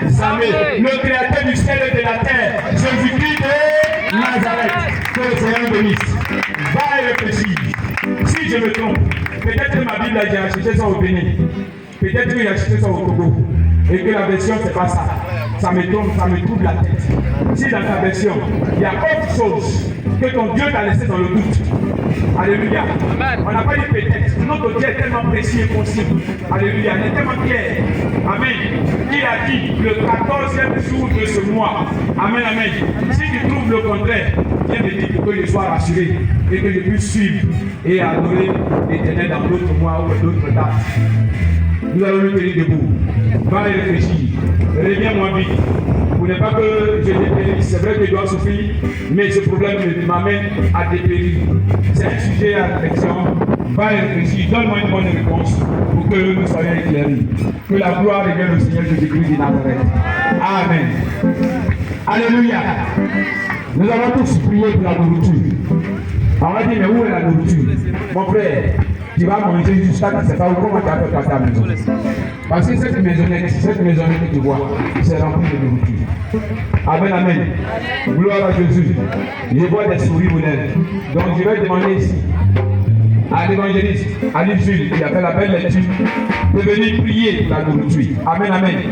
[SPEAKER 6] des armées, le créateur du ciel et de la terre, Jésus-Christ de Nazareth. Que le Seigneur bénisse. Va et réfléchir. Si je me trompe, peut-être que ma Bible, j'ai acheté ça au Bénin. Peut-être que j'ai acheté ça au Togo. Et que la version, c'est pas ça. Ça me trompe, ça me trouble la tête. Si dans ta version, il y a autre chose que ton Dieu t'a laissé dans le doute. Alléluia. Amen. On n'a pas dit peut-être. Notre Dieu est tellement précis et possible. Alléluia. Il est tellement clair. Amen. Il a dit le 14e jour de ce mois. Amen, amen. Si tu trouves le contraire, viens me dire que je sois rassuré et que je puisse suivre et adorer l'Éternel dans d'autres mois ou d'autres dates. Nous allons nous tenir debout. Va et réfléchir. Reviens-moi vite. Pour ne pas que je dépéris. C'est vrai que je dois souffrir, mais ce problème m'amène à dépérir. C'est un sujet à réflexion. Va et réfléchir. Donne-moi une bonne réponse pour que nous soyons éclairés. Que la gloire revienne au Seigneur Jésus-Christ de Nazareth. Amen. Alléluia. Nous allons tous prier pour la nourriture. On va dire, mais où est la nourriture? Mon frère, tu vas manger jusqu'à ce que tu ne sais pas comment tu as fait ta maison. Parce que cette maisonnette que tu vois, c'est rempli de nourriture. Amen, amen. Gloire à Jésus. Je vois des souris aux lèvres. Donc je vais demander ici à l'évangéliste, à l'Usul, qui a fait la belle lecture, de venir prier pour la nourriture. Amen, amen.